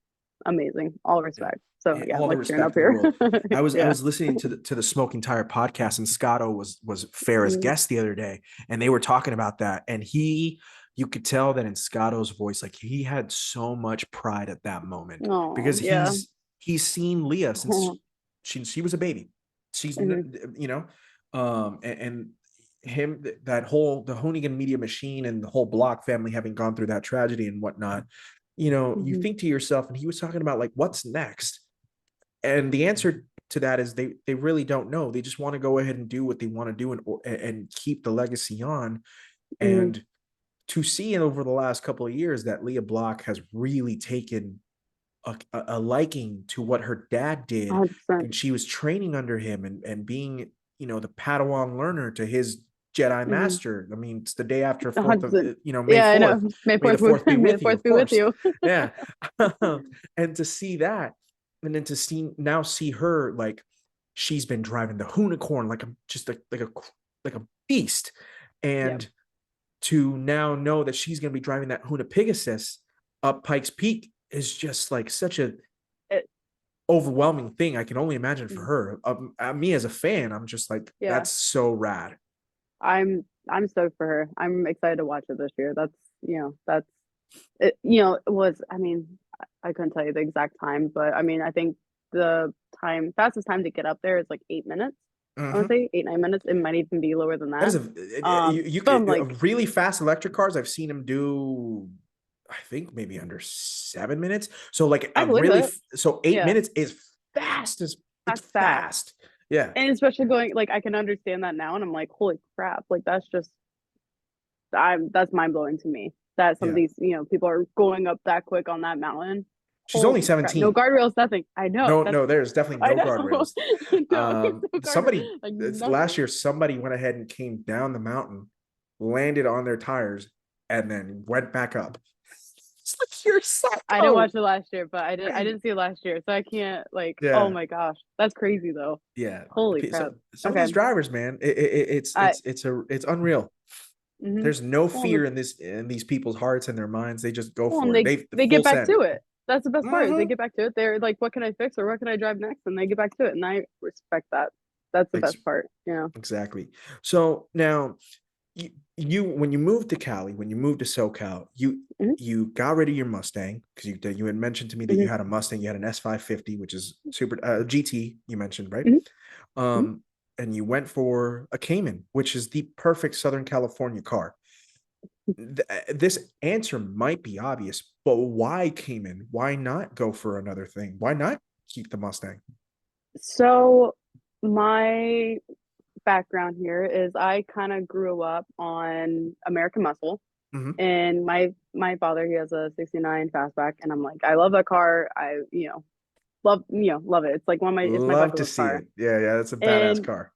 Amazing. All Yeah. respect. So yeah, I'm All the like tearing up respect in the here. world. I Yeah. was listening to the Smoking Tire podcast, and Scotto was Farrah's Mm. guest the other day, and they were talking about that. And you could tell that in Scotto's voice, like he had so much pride at that moment Oh, because yeah. he's seen Leah since Oh, she was a baby. She's mhm, and him that whole the Hoonigan media machine and the whole Block family having gone through that tragedy and whatnot. You mhm, think to yourself, and he was talking about like what's next, and the answer to that is they really don't know. They just want to go ahead and do what they want to do and keep the legacy on. mhm, And to see it over the last couple of years that Leah Block has really taken a liking to what her dad did 100%. when she was training under him and being the Padawan learner to his Jedi Mhm, master. I mean, it's the day after 4th of 100%. May Yeah, I 4th. know. May May the 4th, 4th be May the with you, 4th of be with course. you. Yeah. And to see that, and then to see her like she's been driving the Hoonicorn like a just like a beast, Yeah. and to now know that she's going to be driving that Huna Pegasus up Pikes Peak is just like such a It, overwhelming thing. I can only imagine for mhm, her. Me as a fan, I'm just like, yeah. that's so rad. I'm stoked for her. I'm excited to watch it this year. That's it, it was, I mean, I couldn't tell you the exact time, but I mean, I think the fastest time to get up there is like 8 minutes. I want to Mm-hmm. say 8, 9 minutes. It might even be lower than That that. is But I'm a like, really fast electric cars. I've seen them do, I think maybe under 7 minutes. So like I a believe really it. so eight Yeah, minutes is fast as it's that's fast. fast. Yeah, And especially going like I can understand that now, and I'm like, holy crap! Like that's mind blowing to me. That some of yeah. these people are going up that quick on that mountain. She's only Holy crap! No 17. guardrails, nothing. I know. No, That's no, there's definitely I no know. guardrails. No, there's no guardrail. Somebody Like last nothing. year, somebody went ahead and came down the mountain, landed on their tires, and then went back up. It's like you're I didn't psycho. watch it last year, but I didn't see it last year, so I can't like. Oh Yeah, my gosh, that's crazy though. yeah. Holy crap. Some of Okay. these drivers, man, I. it's unreal. Mhm. There's no Well, fear in these people's hearts and their minds. They just go and for it. they They they get full back send. to it. That's the best part is they Mm-hmm. get back to it. They're like, what can I fix or what can I drive next? And they get back to it, and I respect that. That's the best part. Yeah. Exactly. So now you when you moved to Cali, when you moved to SoCal, Hmm. you got rid of your Mustang because you had mentioned to me that you Hmm. had a Mustang, you had an S550, which is super GT. You mentioned right, Hmm. Hmm. um, and you went for a Cayman, which is the perfect Southern California car. This answer might be obvious, but why Cayman? Why not go for another thing? Why not keep the Mustang? So my background here is I kind of grew up on American Muscle, Mm-hmm. and my father he has a '69 fastback, and I'm like I love that car. I love it. It's like it's my Love bucket to list see car. it. Yeah, yeah, that's a badass And car.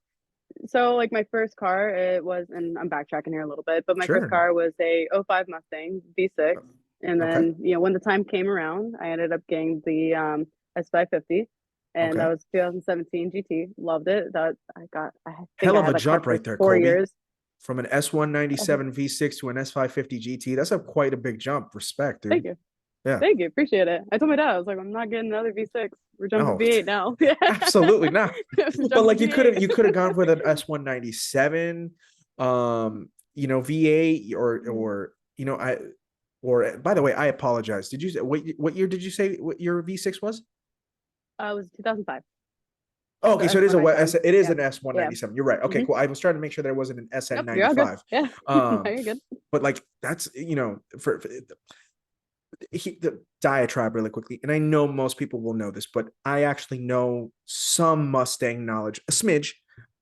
so like my first car it was, and I'm backtracking here a little bit, but my first Sure. car was a '05 Mustang V6. And Okay. then when the time came around I ended up getting the S550. and that Okay. was 2017 GT. Loved it. I think Hell I of had a that car jump for right there, 4 years. from an S197 V6 to an S550 GT. That's a quite a big jump. Respect, Thank dude. you. Yeah. Thank you. Appreciate it. I told my dad, I was like, I'm not getting another V6. We're jumping No, V8 now. Yeah. absolutely not. But Jumping like V8. you could have gone with an S197, V8 or I or by the way, I apologize. Did you what year did you say what your V6 was? It was 2005. Oh, So okay, so it is S197. it is Yeah. an Yeah. S197. You're right. Okay, hmm cool. I was trying to make sure there wasn't an Yep. You're all good. SN95. Yeah. No, Um, you're good. but like that's for the diatribe really quickly, and I know most people will know this, but I actually know some Mustang knowledge, a smidge.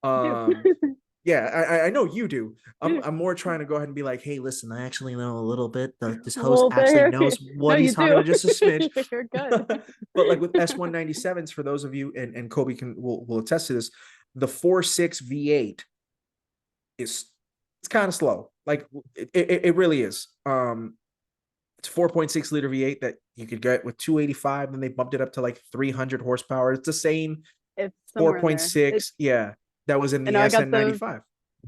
You Um, do. yeah, I know you do. You do. I'm more trying to go ahead and be like, hey, listen, I actually know a little bit. This A host little bit actually here. knows No, what you he's talking do. about, just a smidge. You're good. But like with S197s, for those of you, and Kobe will attest to this, the 4.6 V8 is it's kind of slow. Like it really is. It's 4.6 liter V8 that you could get with 285. Then they bumped it up to like 300 horsepower. It's the same It's somewhere in there. 4.6. Yeah, that was in And the now I got the SN95.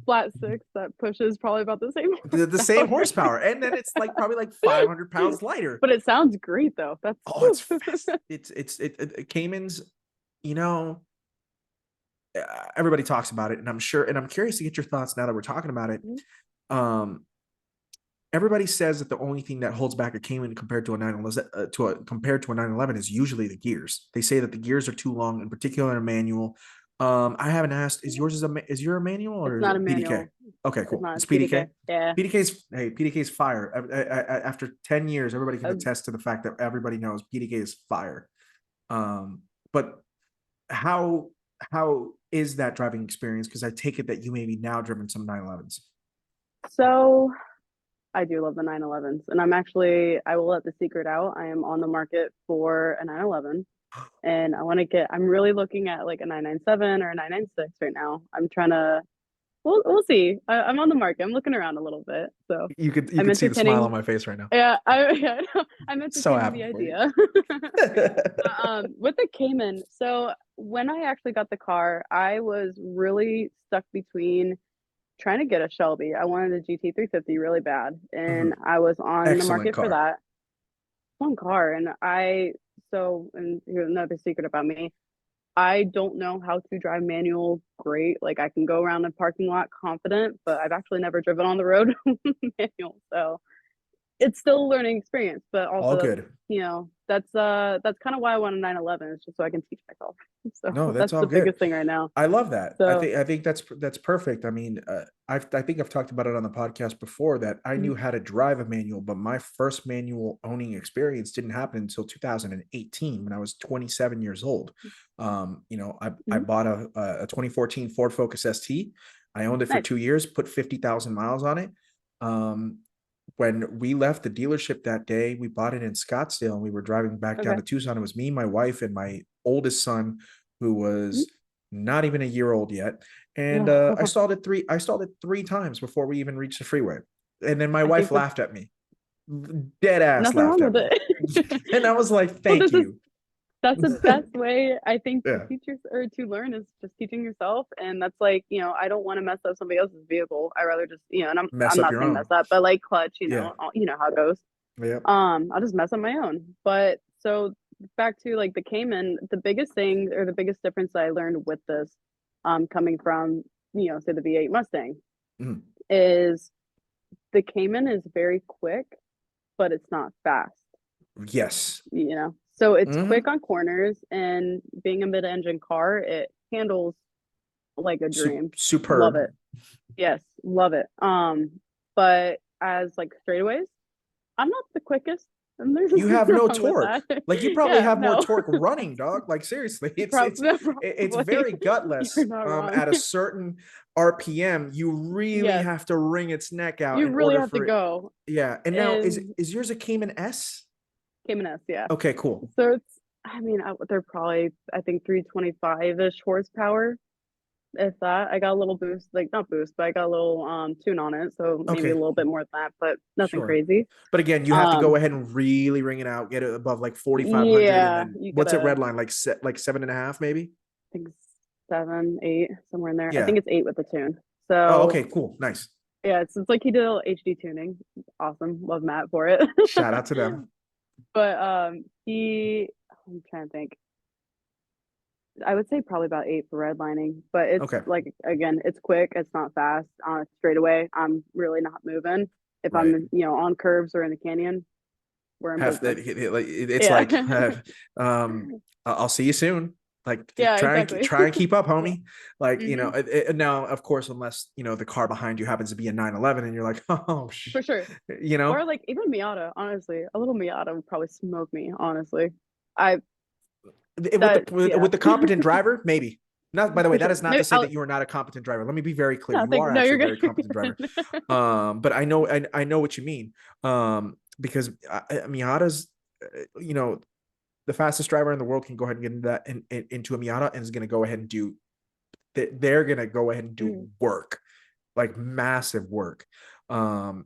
flat six that pushes probably about the same The same horsepower. horsepower, and then it's like probably like 500 pounds lighter. But it sounds great though. That's Oh, it's fast. Caymans, you know, everybody talks about it, and I'm curious to get your thoughts now that we're talking about it. Um, Everybody says that the only thing that holds back a Cayman compared to a 911 compared to a 911 is usually the gears. They say that the gears are too long, in particular in a manual. I haven't asked. Is your a manual or It's is not a it PDK? manual. Okay, It's cool. not. It's It's PDK. PDK. Yeah. PDK's fire. After 10 years, everybody can Uh, attest to the fact that everybody knows PDK is fire. But how how is that driving experience? Because I take it that you maybe now driven some 911s. so I do love the 911s, and I will let the secret out. I am on the market for a 911, and I'm really looking at like a 997 or a 996 right now. I'm trying to, we'll see. I'm on the market. I'm looking around a little bit. So You I'm could see the smile on entertaining, my face right now. yeah, I know. I'm So entertaining the happy for you. idea. With the Cayman, so when I actually got the car, I was really stuck between trying to get a Shelby. I wanted a GT350 really bad, and Mhm. I was on the Excellent market for car. that one car. And here's another secret about me. I don't know how to drive manual great. Like I can go around the parking lot confident, but I've actually never driven on the road manual. So it's still a learning experience, but All also good. that's kind of why I want a 911 is just so I can teach myself. No, So that's that's all the good. biggest thing right now. I love that. So I think that's perfect. I mean, I think I've talked about it on the podcast before that I mhm. knew how to drive a manual, but my first manual owning experience didn't happen until 2018 when I was 27 years old. I Mhm. bought a 2014 Ford Focus ST. I owned it for Nice. 2 years, put 50,000 miles on it. Um, when we left the dealership that day, we bought it in Scottsdale and we were driving back down Okay. to Tucson. It was me, my wife, and my oldest son, who Mhm. was not even a year old yet. And No, I stalled it three times before we even reached the freeway. And then my I wife think laughed at me, dead ass nothing laughed wrong at with me. it. And I was like, Well, thank you. that's the best way I think to Yeah. teach or to learn is just teaching yourself. And that's like, I don't want to mess up somebody else's vehicle. I rather just, and Mess I'm up not your saying mess own. up, but like clutch, Yeah. you know how it goes. Yep. I'll just mess up my own. But so back to like the Cayman, the biggest thing or the biggest difference that I learned with this, coming from, say the V8 Mustang, Mhm. is the Cayman is very quick, but it's not fast. Yes. So it's quick Mhm. on corners, and being a mid-engine car, it handles like a dream. Love Superb. it. Yes, love it. But as like straightaways, I'm not the quickest, and there's You nothing have no wrong with torque. that. Like you probably Yeah, have more no. torque running, dog. Like seriously, it's Probably. very You're gutless. not wrong. At a certain RPM, you really Yes, have to wring its neck out you in really order have to for it. go. Yeah. And now And is yours a Cayman S? Cayman S, yeah. Okay, cool. So they're probably, I think, 325-ish horsepower. If that, I got a little boost, like not boost, but I got a little tune on it, so maybe a Okay, little bit more than that, but nothing sure. crazy. But again, you have to go Um, ahead and really ring it out, get it above like 4,500, and yeah, then you what's it gotta, red line like like 7.5 maybe? I think 7, 8, somewhere in there. I Yeah. think it's 8 with the tune. Oh, So okay, cool, nice. yeah, it's like he did a little HD tuning. Awesome, love Matt for it. Shout out to them. But I'm trying to think. I would say probably about 8 for redlining, but it's Okay, like again, it's quick, it's not fast. Straight away, I'm really not moving. If right. I'm, on curves or in the canyon, we're in Have business. that it's Yeah. like I'll see you soon. Like Yeah, exactly. try and keep up, homie. Like, Hmm. now of course, unless the car behind you happens to be a 911 and you're like, oh For sure. you know, Or like even Miata, honestly. A little Miata would probably smoke me, honestly. I with that the yeah. with the competent driver, maybe. Not, by the way, For that sure. is not to Maybe say that you are not a competent driver. Let me be very clear. no, You are no, actually you're a good. very You're competent driver. good. But I know what you mean. Because Miata's, the fastest driver in the world can go ahead and get into that into a Miata and is going to go ahead and do. They're going to go ahead and do Mhm, work, like massive work. And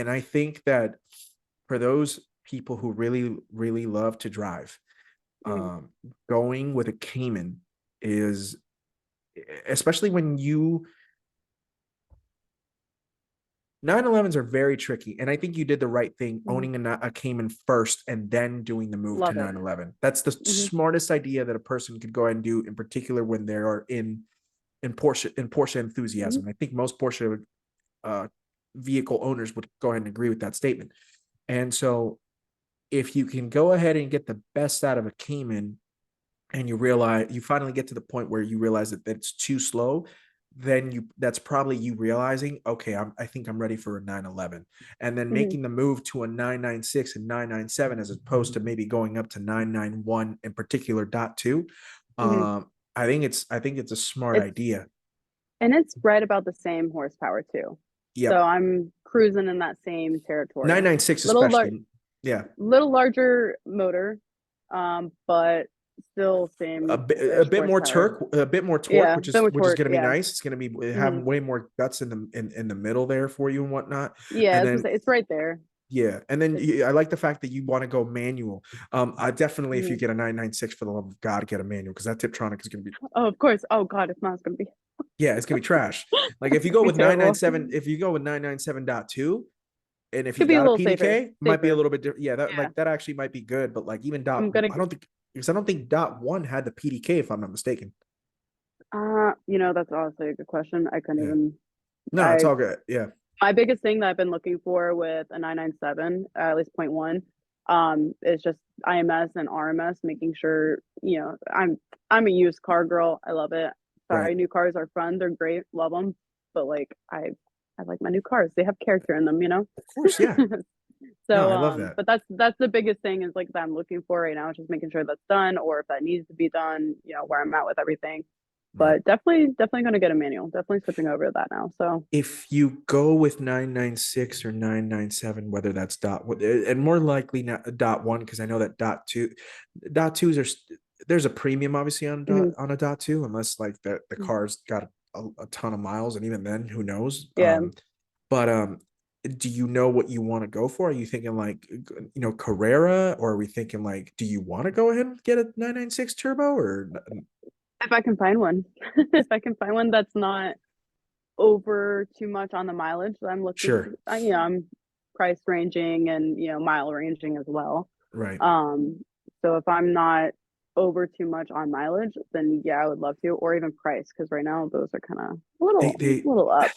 I think that for those people who really, really love to drive, mhm, going with a Cayman is, especially when 911s are very tricky. And I think you did the right thing mhm. owning a Cayman first and then doing the move to Love it. 911. That's the Hmm. smartest idea that a person could go ahead and do, in particular when they are in Porsche Hmm. enthusiasm. I think most Porsche uh, vehicle owners would go ahead and agree with that statement. And so if you can go ahead and get the best out of a Cayman, and you finally get to the point where you realize that it's too slow, then that's probably you realizing, okay, I think I'm ready for a 911, and then Hmm. making the move to a 996 and 997 as opposed to maybe going up to 991, in particular dot two. Hmm. I think it's a smart It's idea. it's right about the same horsepower too. So Yep. I'm cruising in that same territory. 996 Little lar especially. Yeah. little larger motor, but still a same bit, a ish bit more horsepower. torque, a bit more torque, Yeah, which bit is more which is torque. going to be Yeah. nice. It's going to be have Hmm. way more guts in the middle there for you and whatnot. Yeah, And I was gonna then say it's right there. yeah, and then It's I like the fact that you want to go manual. I definitely, if you mhm. get a 996, for the love of God, get a manual, because that Tiptronic is going to be, Oh, of course. Oh God, if not, it's gonna be yeah, it's going to be trash. Like if it's you gonna go be with terrible. 997, if you go with 997.2, and if you Could be a got a little safer. PDK, might be a Safer. little bit different. Yeah, that Yeah. like that actually might be good, but like even I'm gonna I don't think, because I don't think dot one had the PDK, if I'm not mistaken. that's honestly a good question. I couldn't Yeah, even no, it's I all good. Yeah, my biggest thing that I've been looking for with a 997, at least point one, is just IMS and RMS, making sure, I'm a used car girl. I love it. right. Sorry, new cars are fun, they're great, love them. But like I like my new cars. They have character in them, you know? Of course, yeah. No, So I love that. but that's the biggest thing is like that I'm looking for right now, is just making sure that's done, or if that needs to be done, where I'm at with everything. Right. But definitely gonna get a manual. Definitely switching over to that now. So If you go with 996 or 997, whether that's and more likely not dot one, because I know that dot twos there's a premium obviously mhm, on a dot two, unless like the mhm. car's got a ton of miles, and even then, who knows? Yeah. But do you know what you want to go for? Are you thinking like Carrera, or are we thinking like, do you want to go ahead and get a 996 turbo, or If I can find one. If I can find one that's not over too much on the mileage that I'm looking, sure, I'm price ranging and, mile ranging as well. right? Um, so if I'm not over too much on mileage, then yeah, I would love to, or even price, because right now those are kind of a They little, they little up.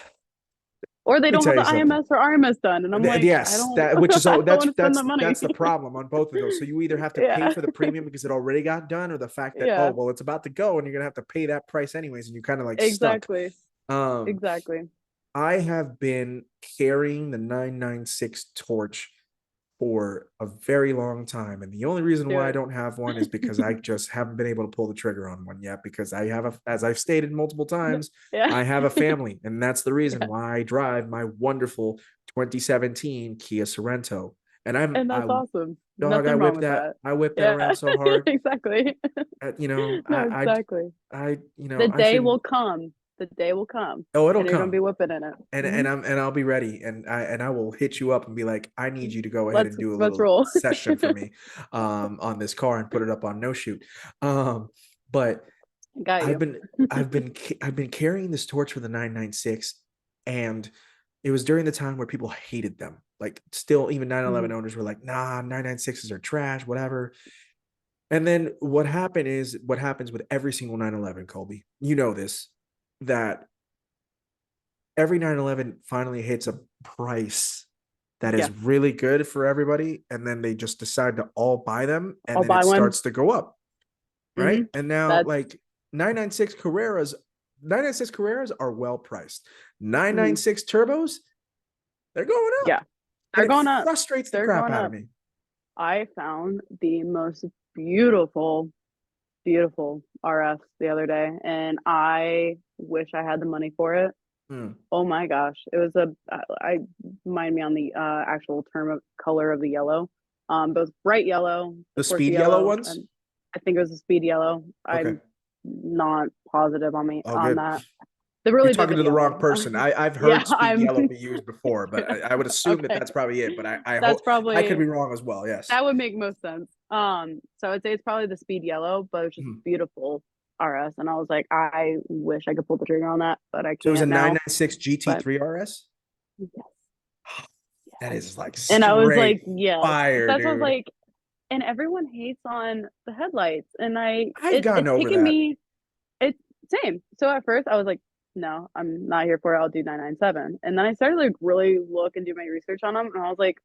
Or they Let me don't have tell you the something. IMS or RMS done, and I'm like, I Yes, don't, that which is I all don't want to spend the that's money. the problem on both of those. So you either have to pay Yeah, for the premium because it already got done, or the fact that, oh yeah, well, it's about to go and you're gonna have to pay that price anyways, and you're kind of like stuck. exactly, Um, exactly. I have been carrying the 996 torch for a very long time, and the only reason Do why I it. don't have one is because I just haven't been able to pull the trigger on one yet, because as I've stated multiple times, Yeah, I have a family, and that's the reason yeah, why I drive my wonderful 2017 Kia Sorento. And and that's awesome. Nothing wrong with that. I whip that Yeah, around so hard. exactly. uh, you know No, i exactly. I The I day should. will come. the day will come, Oh, it'll and you're gonna be come. whipping in it. And I'll be ready, and I will hit you up and be like, I need you to go ahead and do a Let's little roll. session for me on this car and put it up on no shoot. But Got I've you. been I've been carrying this torch for the 996, and it was during the time where people hated them. Like, still, even 911 owners were like, nah, 996s are trash, whatever. And then what happened is what happens with every single 911, Kolbi. You know this, that every 911 finally hits a price that is Yeah, really good for everybody, and then they just decide to all buy them, and I'll then it buy one. starts to go up, right? And now, That's like, 996 Carreras, 996 Carreras are well priced. mhm. 996 turbos, they're going Yeah, up, and they're it going up. frustrates the They're crap going out of up. me. I found the most beautiful, beautiful RF the other day, and I wish I had the money for it. Hmm. Oh my gosh, it was I remind me on the actual term of color of the yellow. But it was bright yellow, The of course, the speed yellow yellow, ones. and I think it was a speed yellow. Okay, I'm not positive on me all on good. that. The You're really talking vivid to the wrong yellow. person. I've Yeah, heard speed I'm yellow be used before, but I would assume that okay. that's probably it. But I That's hope I could probably be wrong as well. Yes. that would make most sense. So I'd say it's probably the speed yellow, but it's just Mhm. beautiful RS. And I was like, I wish I could pull the trigger on that, but I So it was a can't now. 996 But GT3 RS. yes, That yes. is like And I was straight like, yes. fire, That's what I was dude. like, and everyone hates on the headlights. And I've gotten it's over taken that. me it's same. So at first I was like, no, I'm not here for it. I'll do 997. And then I started like really look and do my research on them. And I was like,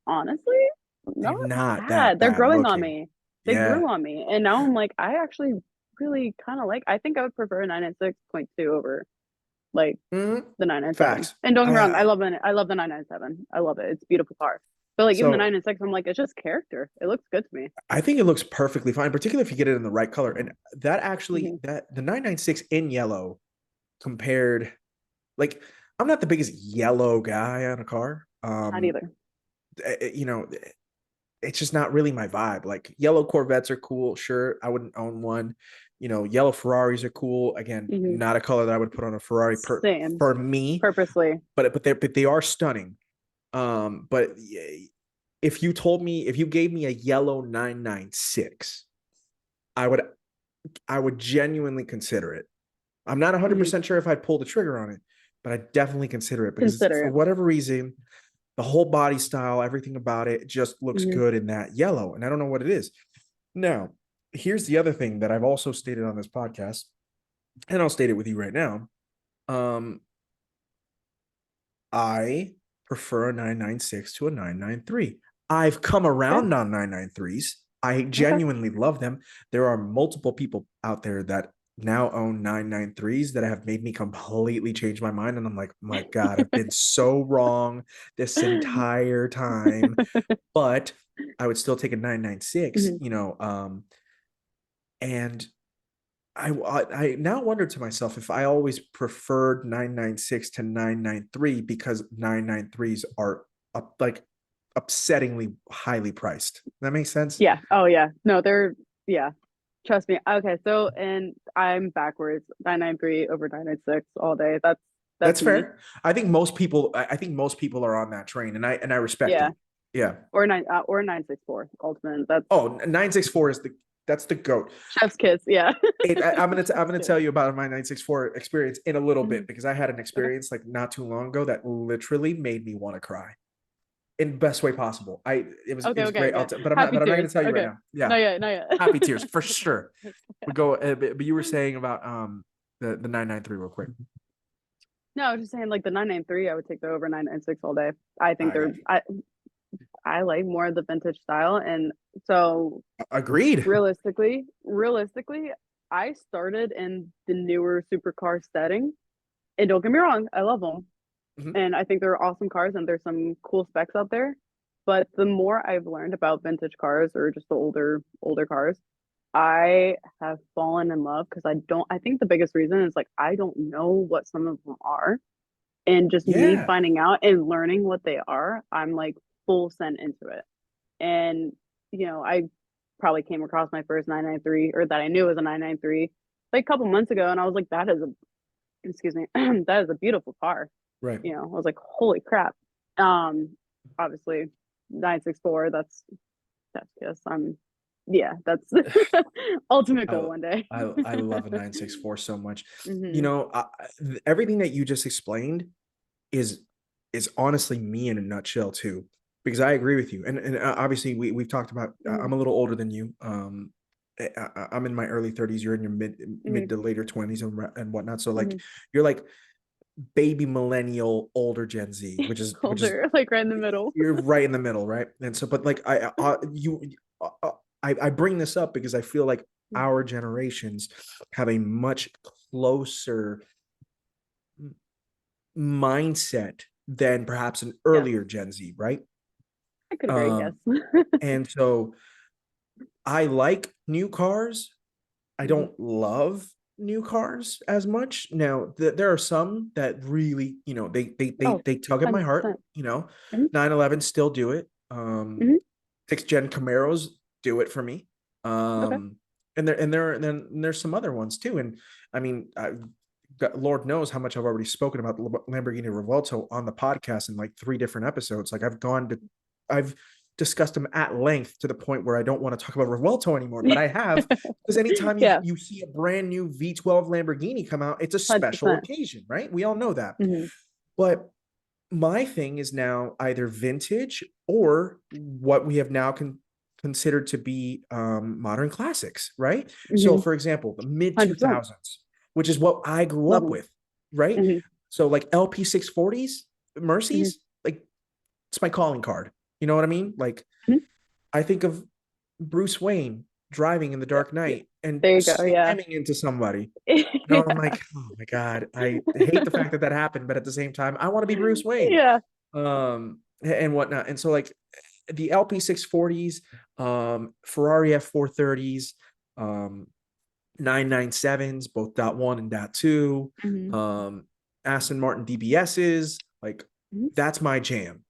honestly, They're not not that bad. They're bad growing on looking. me. They Yeah. grew on me. And now I'm like, I actually really kind of like, I think I would prefer a 996.2 over like Mhm. the 997. Facts. And don't get me wrong, I I love the 997. I love it. It's a beautiful car. But like even the so 996, I'm like, it's just character. It looks good to me. I think it looks perfectly fine, particularly if you get it in the right color. And that actually, Hmm. that the 996 in yellow compared, like, I'm not the biggest yellow guy on a car. Not either. You know, it's just not really my vibe. Like, yellow Corvettes are cool, sure. I wouldn't own one. You know, yellow Ferraris are cool. Again, Hmm. not a color that I would put on a Ferrari Same. for me, Purposely. but they are stunning. But if you gave me a yellow 996, I would I would genuinely consider it. I'm not Hmm. 100% sure if I'd pull the trigger on it, but I definitely consider it because Consider for it. whatever reason, the whole body style, everything about it just looks Hmm. good in that yellow. And I don't know what it is. Now, here's the other thing that I've also stated on this podcast, and I'll state it with you right now. Um, I prefer a 996 to a 993. I've come Okay. around on 993s. I Okay. genuinely love them. There are multiple people out there that now own 993s that have made me completely change my mind. And I'm like, my God, I've been so wrong this entire time. But I would still take a 996, Hmm. and I now wonder to myself if I always preferred 996 to 993 because 993s are like upsettingly highly priced. That makes sense? Yeah. Oh yeah. No, they're yeah. Trust me. Okay, so and I'm backwards. 993 over 996 all day. That's That's me. fair. I think most people are on that train, and I respect Yeah. it. Yeah. Or 964 ultimate. That's Oh, 964 is the goat. chef's kiss. Yeah. I'm Chef's gonna kiss. tell you about my 964 experience in a little Mhm. bit because I had an Okay. experience like not too long ago that literally made me want to cry in the best way possible. It Okay, was okay, great. okay. But Happy I'm not going tears. to tell you right Okay. now. Yeah, Not yet, not yet. happy tears for sure. We go. But you were saying about the 993 real quick. No, I was just saying like the 993, I would take the over 996 all day. I think I they're got you. I like more of the vintage style. And so Agreed. realistically, I started in the newer supercar setting. And don't get me wrong, I love them. Mhm. And I think they're awesome cars and there's some cool specs out there. But the more I've learned about vintage cars or just the older cars, I have fallen in love because I think the biggest reason is like I don't know what some of them are. And just me Yeah. finding out and learning what they are, I'm like full sent into it. And I probably came across my first 993 or that I knew was a 993 like a couple months ago, and I was like, that is a excuse me, that is a beautiful car. Right. You know, I was like, holy crap. Um, Obviously 964, that's kiss. Yeah, that's ultimate I goal one day. I love a 964 so much. You Hmm. know, everything that you just explained is is honestly me in a nutshell too, because I agree with you. And obviously we've talked about. Hmm. I'm a little older than you. I'm in my early 30s. You're in your Hmm. mid to later 20s and whatnot. So like Hmm. you're like baby millennial, older Gen Z, which is Older, like right in the middle. you're right in the middle, right? And so, but like I bring this up because I feel like our generations have a much closer mindset than perhaps an Yes, earlier Gen Z, right? I could agree. Yes. Um, and so I like new cars. I Hmm. don't love new cars as much. Now, there are some that really, Oh, they tug at my heart. 100%. Hmm. 911 still do it. Hmm. Six gen Camaros do it for me. Okay. Um, and then there's some other ones too. And I mean, Lord knows how much I've already spoken about the Lamborghini Revuelto on the podcast in like 3 different episodes. Like I've discussed them at length to the point where I don't want to talk about Revuelto anymore, but I have, because anytime Yeah, you see a brand new V12 Lamborghini come out, it's a special 100%. occasion, right? We all know that. Hmm. But my thing is now either vintage or what we have now considered to be modern classics, right? So, Hmm. for example, the mid 100%. 2000s, which is what I grew Love up them. with, right? Hmm. So, like LP 640s, Hmm. Mercies, like it's my calling card. You know what I mean? Like, Hmm. I think of Bruce Wayne driving in the Yeah, Dark yeah. Knight and There you go. Yeah. slamming into somebody. I'm Yeah. like, oh my God, I hate the fact that that happened, but at the same time, I want to be Bruce Wayne, Yeah. and whatnot. And so, like the LP 640s, Ferrari F430s, um, 997s, both dot one and dot two, Hmm. um, Aston Martin DBSs, like Hmm. that's my jam.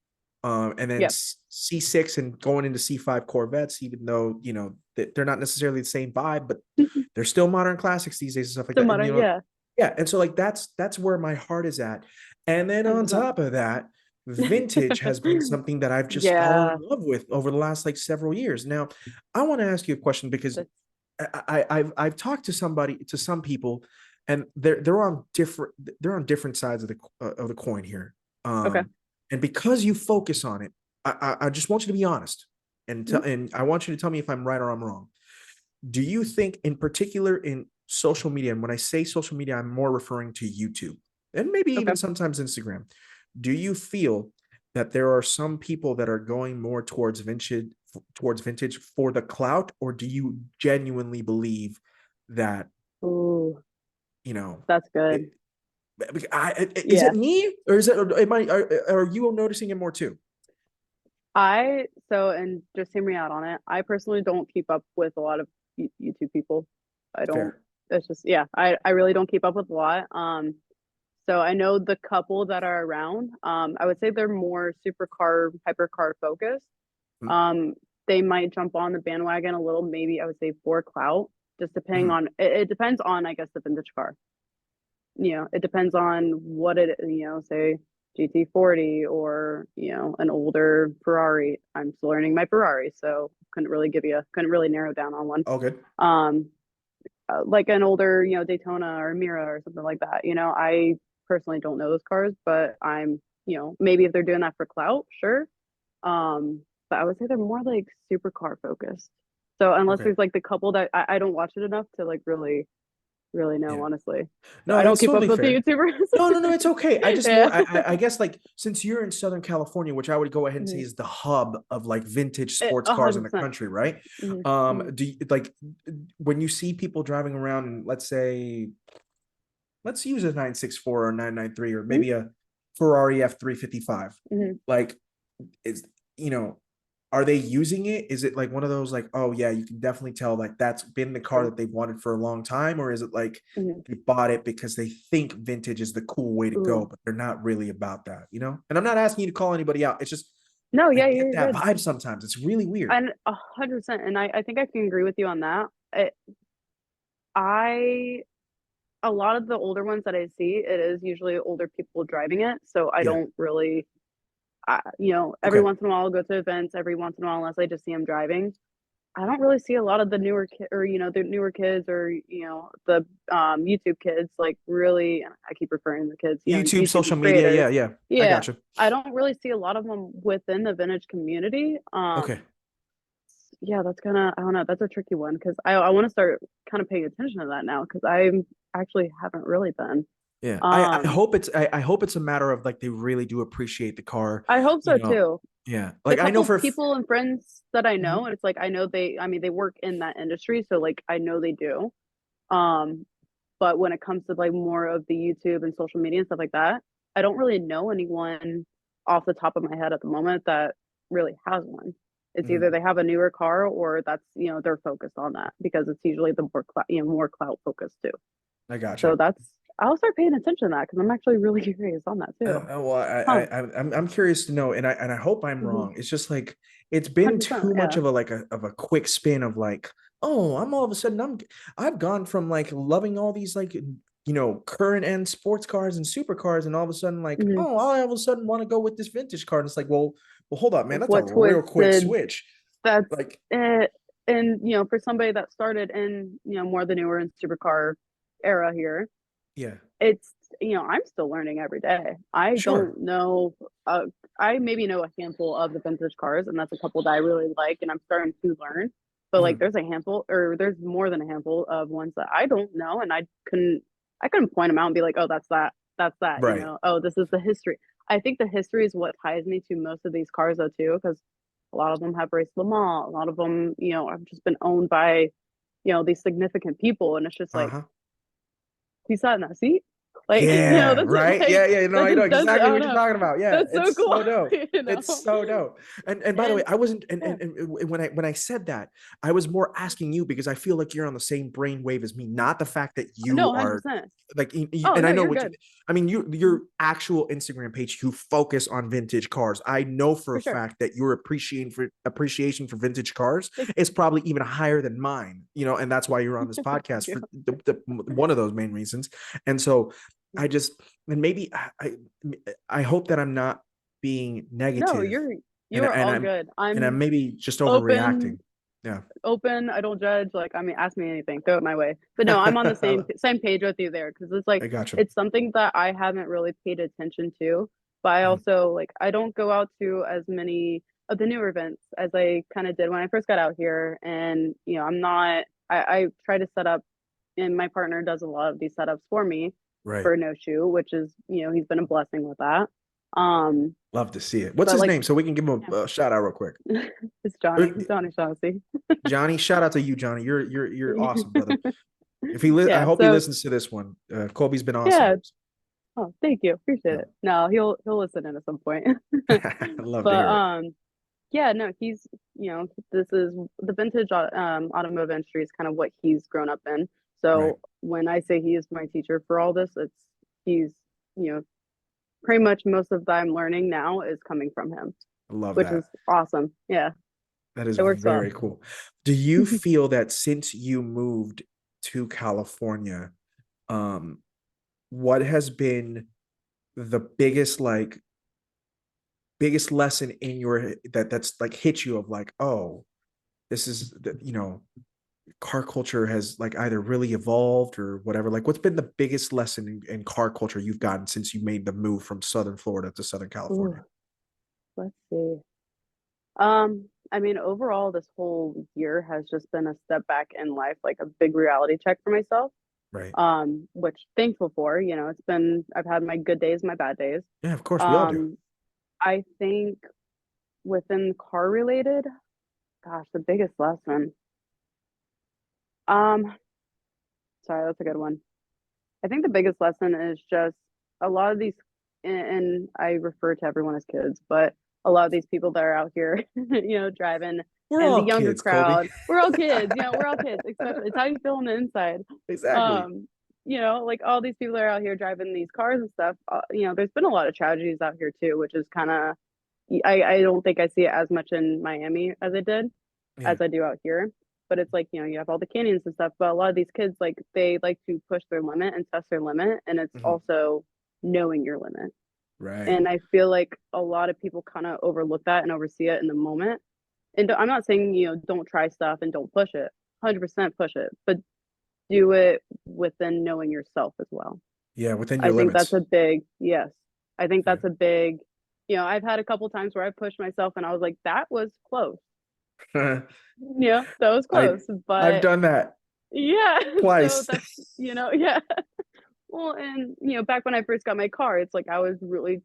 And then Yep. C6 and going into C5 Corvettes, even though they're not necessarily the same vibe, but they're still modern classics these days and stuff like Still that. And modern. Yeah. yeah. And so like that's where my heart is at. And then on 100%. top of that, vintage has been something that I've just fallen Yeah. in love with over the last like several years. Now, I want to ask you a question because That's I've talked to some people, and they're on different sides of the coin here. okay. And because you focus on it, I just want you to be honest, Mhm. and I want you to tell me if I'm right or I'm wrong. Do you think, in particular, in social media, and when I say social media, I'm more referring to YouTube and maybe Okay. even sometimes Instagram. Do you feel that there are some people that are going more towards vintage for the clout, or do you genuinely believe that Ooh, you know that's it, good. is it Yeah. me, or is it, or am I, are you noticing it more too? And just hear me out on it. I personally don't keep up with a lot of YouTube people. I don't, Fair. it's just, yeah, I really don't keep up with a lot. So I know the couple that are around, I would say they're more supercar, hypercar focused. Mm-hmm. Um, they might jump on the bandwagon a little, maybe I would say for clout, just depending Mm-hmm. on, it depends on, I guess, the vintage car. It depends on what it, say GT40 or, an older Ferrari. I'm still learning my Ferrari, so couldn't really narrow down on one. All good. Um, like an older, Daytona or Mira or something like that. I personally don't know those cars, but maybe if they're doing that for clout, sure. But I would say they're more like supercar focused. So unless Okay. there's like the couple that I don't watch it enough to like really know, Yeah. honestly. So No, I don't that's keep up totally with the fair. No, YouTubers. no, no, it's okay. I just Yeah. more, I guess like since you're in Southern California, which I would go ahead and say Mhm. is the hub of like vintage sports cars in the 100%. country, right? Mhm. Mhm. Do you, like when you see people driving around and let's use a 964 or 993 or Mhm. maybe a Ferrari F355. Mhm. Like is you know are they using it? Is it like one of those like, oh yeah, you can definitely tell like that's been the car Sure. that they've wanted for a long time, or is it like Mhm. they bought it because they think vintage is the cool way to go, Ooh. but they're not really about that, you know? And I'm not asking you to call anybody out. It's just No, I yeah, get you're that good. vibe sometimes. It's really weird. And 100%. And I think I can agree with you on that. I a lot of the older ones that I see, it is usually older people driving it. So I Yeah. don't really, every Okay. once in a while I'll go to events, every once in a while, unless I just see them driving. I don't really see a lot of the newer kid or the newer kids or the YouTube kids like really. I keep referring to the kids, YouTube, YouTube social media. creators. Yeah, yeah. I Yeah, got you. I don't really see a lot of them within the vintage community. Okay. Yeah, that's kind of, I don't know, that's a tricky one because I want to start kind of paying attention to that now because I actually haven't really been. Yeah. I Um, hope I hope it's a matter of like they really do appreciate the car. I hope You so know, too. yeah. The Like I know couple for people and friends that I know, Mhm. and it's like I know I mean, they work in that industry, so like I know they do. Um, but when it comes to like more of the YouTube and social media and stuff like that, I don't really know anyone off the top of my head at the moment that really has one. It's either Mhm. they have a newer car or that's they're focused on that because it's usually the more more clout focused too. I So gotcha. that's I'll start paying attention to that because I'm actually really curious on that too. Well, Huh. I'm curious to know, and I hope I'm Mhm. wrong. It's just like it's been 100%. too much Yeah. of a of a quick spin of like, oh, I'm all of a sudden I've gone from like loving all these like current end sports cars and supercars, and all of a sudden like, Mhm. oh, I all of a sudden want to go with this vintage car. And it's like, well, hold up, man, that's a What real quick twisted? switch. That's Like, it. And for somebody that started in more the newer and supercar era here, yeah, it's I'm still learning every day. I sure. don't know. I maybe know a handful of the vintage cars, and that's a couple that I really like, and I'm starting to learn. But like, Mhm. there's a handful, or there's more than a handful of ones that I don't know, and I couldn't point them out and be like, oh, that's that. Right. Oh, this is the history. I think the history is what ties me to most of these cars, though, too, because a lot of them have raced Le Mans. A lot of them, have just been owned by these significant people, and it's just like Uh-huh. he sat in that seat. Like, Yeah, that's right. like Yeah. No, that I know just does it. I exactly don't what you're know. talking about. Yeah, That's so it's cool, so dope. you It's know. so dope. And by the way, And I wasn't yeah, and when I said that, I was more asking you because I feel like you're on the same brain wave as me, not the fact that no, you are 100%. like Oh and I no, know you're what you good. I mean Mhm. your actual Instagram page, you focus on vintage cars. I know for a For sure. fact that your appreciation for vintage cars Thank is probably even higher than mine, and that's why you're on this podcast you. for one of those main reasons. And so I just and maybe I hope that I'm not being No, negative and you're all good. I'm I'm maybe just open, overreacting. Yeah. open. I don't judge. Like, I mean, ask me anything, throw it my way. But no, I'm on the same page with you there because it's like I got you. it's something that I haven't really paid attention to. But I Mhm. also like I don't go out to as many of the newer events as I kind of did when I first got out here. And I'm not. I try to set up, and my partner does a lot of these setups for me Right. for no shoe, which is he's been a blessing with that. Um, Love to see it. What's but his like name so we can give him yeah. a shout out real quick? It's Uh, Johnny Shaughnessy. Johnny, shout out to you, Johnny. You're awesome, brother. If I Yeah, hope he so listens to this one. Colby's been awesome. yeah. Oh, thank you. Appreciate Yeah. it. No, he'll listen in at some point. I love to But hear it. yeah, no, he's this is the vintage automotive industry is kind of what he's grown up in. Right. So when I say he is my teacher for all this, he's you know pretty much most of that I'm learning now is coming from him, I love which that. is awesome. Yeah, That is it works well. very cool. Do you feel that since you moved to California, um, what has been the biggest lesson in your that's like hit you of like, oh, this is car culture has like either really evolved or whatever. Like, what's been the biggest lesson in car culture you've gotten since you made the move from Southern Florida to Southern California? Ooh, let's see. I mean, overall, this whole year has just been a step back in life, like a big reality check for myself. Right. Which thankful for, I've had my good days, my bad days. Yeah, of course we all do. Um, I think within car related, gosh, the biggest lesson. Um, sorry, that's a good one. I think the biggest lesson is just a lot of these, and I refer to everyone as kids, but a lot of these people that are out here, driving, We're and the all younger kids, Colby. crowd, we're all kids, we're all kids, especially it's how you feel on the inside. Exactly. Um, like all these people that are out here driving these cars and stuff, there's been a lot of tragedies out here too, which is kind of, I don't think I see it as much in Miami as I did, Yeah. as I do out here. but it's like, you have all the canyons and stuff, but a lot of these kids, like, they like to push their limit and test their limit, and it's Mhm. also knowing your limit. Right. And I feel like a lot of people kind of overlook that and oversee it in the moment. And I'm not saying, don't try stuff and don't push it. 100% push it, but do it within knowing yourself as well. Yeah, within I your think that's limits. a big, yes. I think Yeah. that's a big, I've had a couple times where I pushed myself and I was like, that was close. Yeah, that was I close. I've But done that yeah, so twice. that's, yeah. Well, and back when I first got my car, it's like I was really,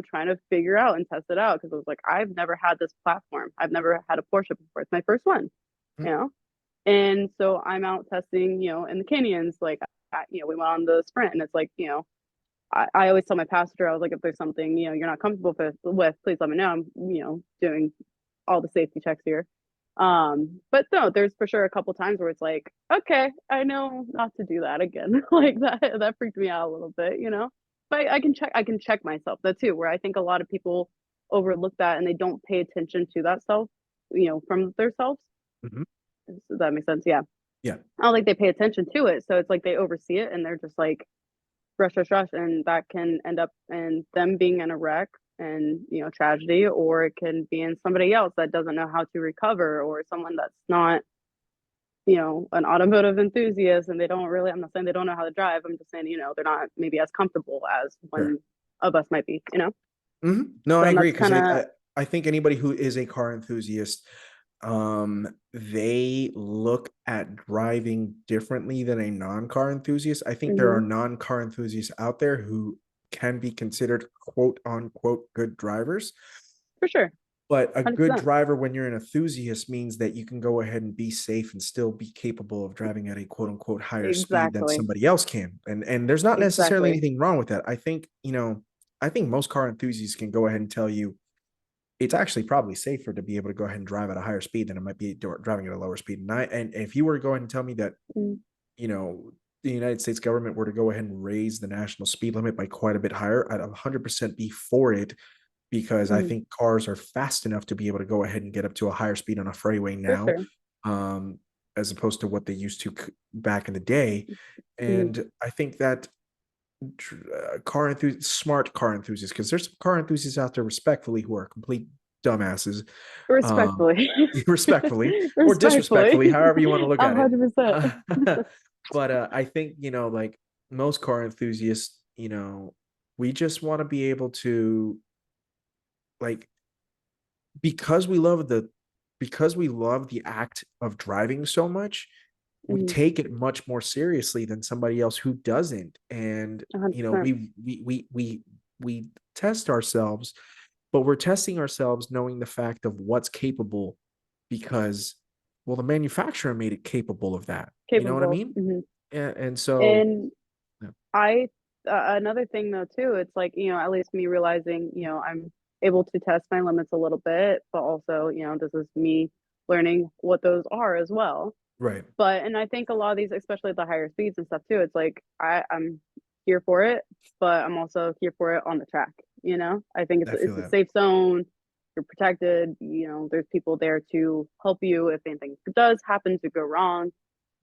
trying to figure out and test it out because I was like, I've never had this platform. I've never had a Porsche before. It's my first one, you know? And so I'm out testing, in the canyons, like, we went on the sprint and it's like, I always tell my passenger, I was like, if there's something, you're not comfortable with, please let me know. I'm, doing all the safety checks here. But no, there's for sure a couple times where it's like, okay, I know not to do that again. Like that freaked me out a little bit, But I can check myself that too, where I think a lot of people overlook that and they don't pay attention to that self, from themselves. Mhm. Does that make sense? Yeah. Yeah. I don't think they pay attention to it. So it's like they oversee it and they're just like rush, rush, rush. And that can end up in them being in a wreck and, tragedy, or it can be in somebody else that doesn't know how to recover, or someone that's not, an automotive enthusiast and they don't really, I'm not saying they don't know how to drive. I'm just saying, they're not maybe as comfortable as Sure. one of us might be. No, I So agree that's because kind of, I think anybody who is a car enthusiast, they look at driving differently than a non-car enthusiast. I think there are mm-hmm, non-car enthusiasts out there who can be considered quote unquote good drivers. for sure. But a good 100%. driver when you're an enthusiast means that you can go ahead and be safe and still be capable of driving at a quote unquote higher speed than Exactly. somebody else can. And there's not necessarily Exactly. anything wrong with that. I think, I think most car enthusiasts can go ahead and tell you it's actually probably safer to be able to go ahead and drive at a higher speed than it might be driving at a lower speed. And if you were to go ahead and tell me that, Mm-hmm. you know, the United States government were to go ahead and raise the national speed limit by quite a bit higher, I'd 100% be for it because I Mm-hmm. think cars are fast enough to be able to go ahead and get up to a higher speed on a freeway For now, sure. um, as opposed to what they used to back in the day. Mm-hmm. And I think that smart car enthusiasts, because there's some car enthusiasts out there, respectfully, who are complete dumbasses, um, Respectfully. respectfully or disrespectfully, Respectfully. however you want to look at it. 100%. Uh, but I think like most car enthusiasts, we just want to be able to like because we love the act of driving so much, we Mhm. take it much more seriously than somebody else who doesn't. And 100%. we test ourselves, but we're testing ourselves knowing the fact of what's capable because well the manufacturer made it capable of that. You know what I Capable. mean? Mhm. Yeah, and so And yeah. I another thing though too, it's like, at least me realizing, I'm able to test my limits a little bit, but also, this is me learning what those are as well. Right. But and I think a lot of these, especially at the higher speeds and stuff too, it's like I'm here for it, but I'm also here for it on the track. I think it's I feel it's a that. safe zone. You're protected. There's people there to help you if anything does happen to go wrong.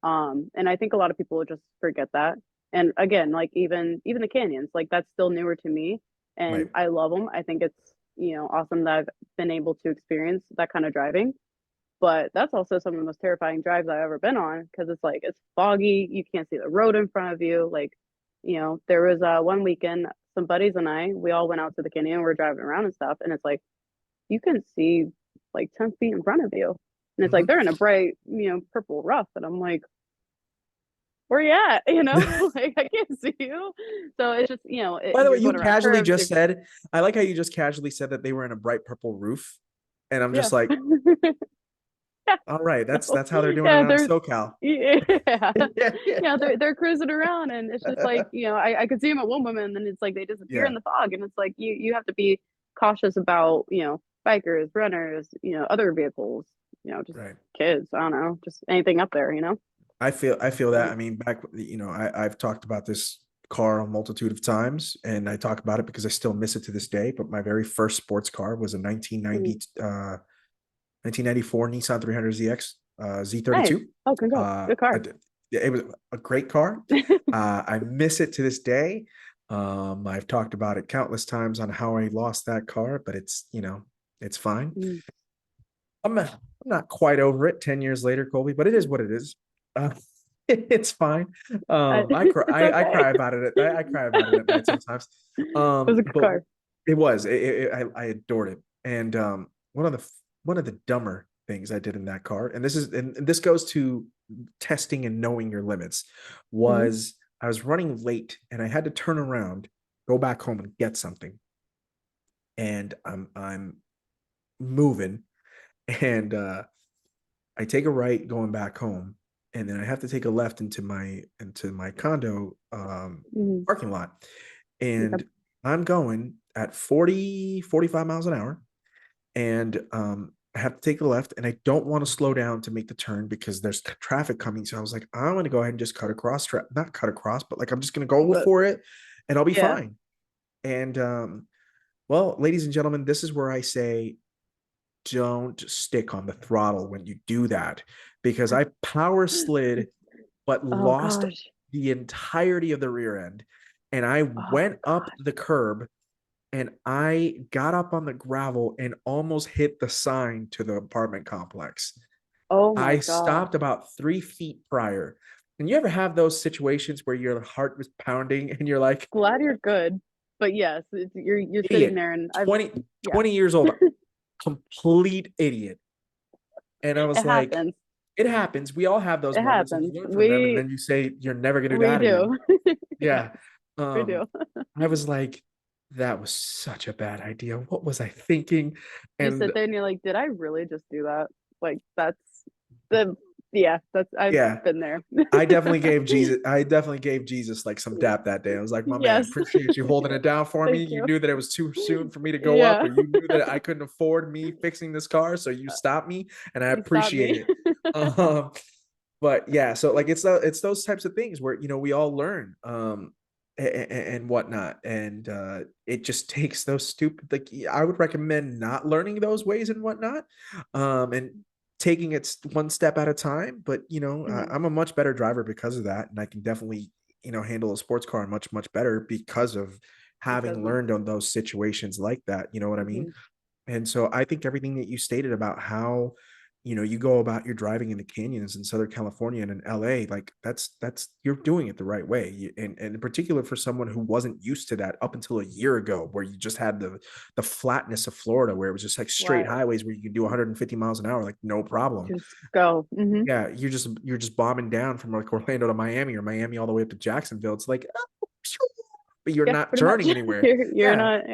And I think a lot of people just forget that. And again, like even the canyons, like that's still newer to me, and Right. I love them. I think it's awesome that I've been able to experience that kind of driving. But that's also some of the most terrifying drives I've ever been on because it's like it's foggy, you can't see the road in front of you. Like, there was one weekend, some buddies and we all went out to the canyon, we're driving around and stuff, and it's like you can see like 10 feet in front of you. And it's like Mhm. they're in a bright, purple rough. And I'm like, where you at? Like I can't see you. So it's just, By the way, you're you going around casually curves. just said, I like how you just casually said that they were in a bright purple roof. And I'm Yeah. just like, all right, that's how they're doing it Yeah, out in SoCal. yeah, Yeah, yeah. yeah, they're cruising around, and it's just like I could see them at one moment, and then it's like they disappear in Yeah, the fog, and it's like you have to be cautious about bikers, runners, other vehicles, just right. kids. I don't know, just anything up there. I feel that. So I mean, back, I've talked about this car a multitude of times, and I talk about it because I still miss it to this day. But my very first sports car was a mm, 1994 Nissan 300ZX. Nice. Z32. Oh, congrats. Good car. It was a great car. I miss it to this day. I've talked about it countless times on how I lost that car, but it's, it's fine. Mm. I'm not quite over it 10 years later, Colby, but it is what it is. It's fine. I cry. It's I okay. cry about it. I cry about it at night sometimes. It was a good But car. it was. I adored it. And one of the dumber things I did in that car, and this goes to testing and knowing your limits, Hmm. was I was running late and I had to turn around, go back home and get something, and I'm moving, and I take a right going back home, and then I have to take a left into my condo Hmm. parking lot. Okay. And I'm going at 45 miles an hour. And I have to take the left, and I don't want to slow down to make the turn because there's traffic coming. So I was like, I'm going to go ahead and just cut across, not cut across, but like I'm just going to go But for it and I'll be yeah. fine. And well, ladies and gentlemen, this is where I say don't stick on the throttle when you do that, because I power slid but Oh lost gosh. the entirety of the rear end. And I Oh went up gosh. the curb and I got up on the gravel and almost hit the sign to the apartment complex. Oh my I gosh. stopped about 3 feet prior. And you ever have those situations where your heart was pounding and you're like, Glad you're good. But yes, you're sitting idiot, there and I've 20, yeah, 20 years old, complete idiot. And I was it like, happens. it happens. We all have those It moments and happens. you learn from them. And We then you say, you're never going to do we that again. do. Yeah, Yeah. we Um, do. I was like, that was such a bad idea. What was I thinking? You And sit there and you're like, did I really just do that? Like that's the yeah, that's I've yeah, been there. I definitely gave Jesus like some dap that day. I was like, my man, Yes. appreciate you holding it down for me. Thank You you. knew that it was too soon for me to go up, Yeah. or you knew that I couldn't afford me fixing this car. So you stopped me and I You stopped appreciate me. it. Um, but yeah, so like it's those types of things where we all learn and whatnot, and it just takes those stupid, like, I would recommend not learning those ways and whatnot, and taking it one step at a time. But Mhm. I'm a much better driver because of that, and I can definitely handle a sports car much better because of Because having of learned on those situations like that. You know what I mean? mhm. And so I think everything that you stated about how, you go about your driving in the canyons in Southern California and in LA, like that's you're doing it the right way. And in particular for someone who wasn't used to that up until a year ago, where you just had the flatness of Florida, where it was just like straight Flat. highways where you could do 150 miles an hour, like no problem. Just go. Yeah, you're just bombing down from like Orlando to Miami, or Miami all the way up to Jacksonville. It's like, but you're Yeah, not pretty much. turning anywhere. You're Yeah, not,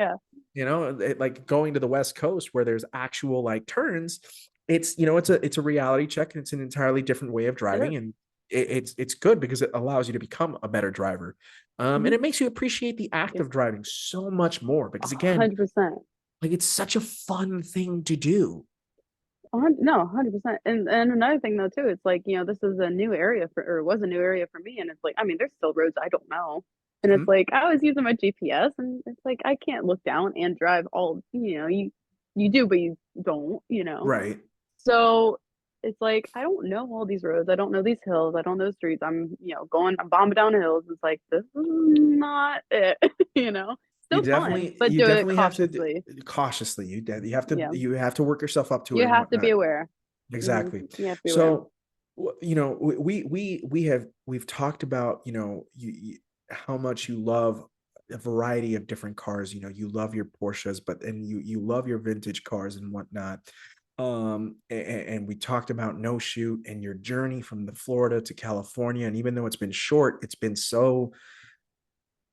yeah. like going to the West Coast where there's actual like turns. It's a reality check, and it's an entirely different way of It is. driving, and it's good because it allows you to become a better driver, and Mhm. it makes you appreciate the act Yes. of driving so much more, because again, 100%. like, it's such a fun thing to do. No, 100%. And another thing though too, it's like, this is a new area for or was a new area for me. And it's like, I mean, there's still roads I don't know. And it's Mhm. like I was using my GPS and it's like I can't look down and drive all, you do, but you don't. Right. So it's like I don't know all these roads. I don't know these hills. I don't know streets. I'm bombing down hills. It's like this is not it, you know. You Still fun, definitely but you do it definitely have to cautiously. cautiously. You have to Yeah. you have to work yourself up to it You and have to be whatnot. aware. Exactly. You have to be aware. So, we've talked about, how much you love a variety of different cars. You love your Porsches, but then you love your vintage cars and whatnot. And we talked about No Shoot and your journey from the Florida to California. And even though it's been short, it's been so,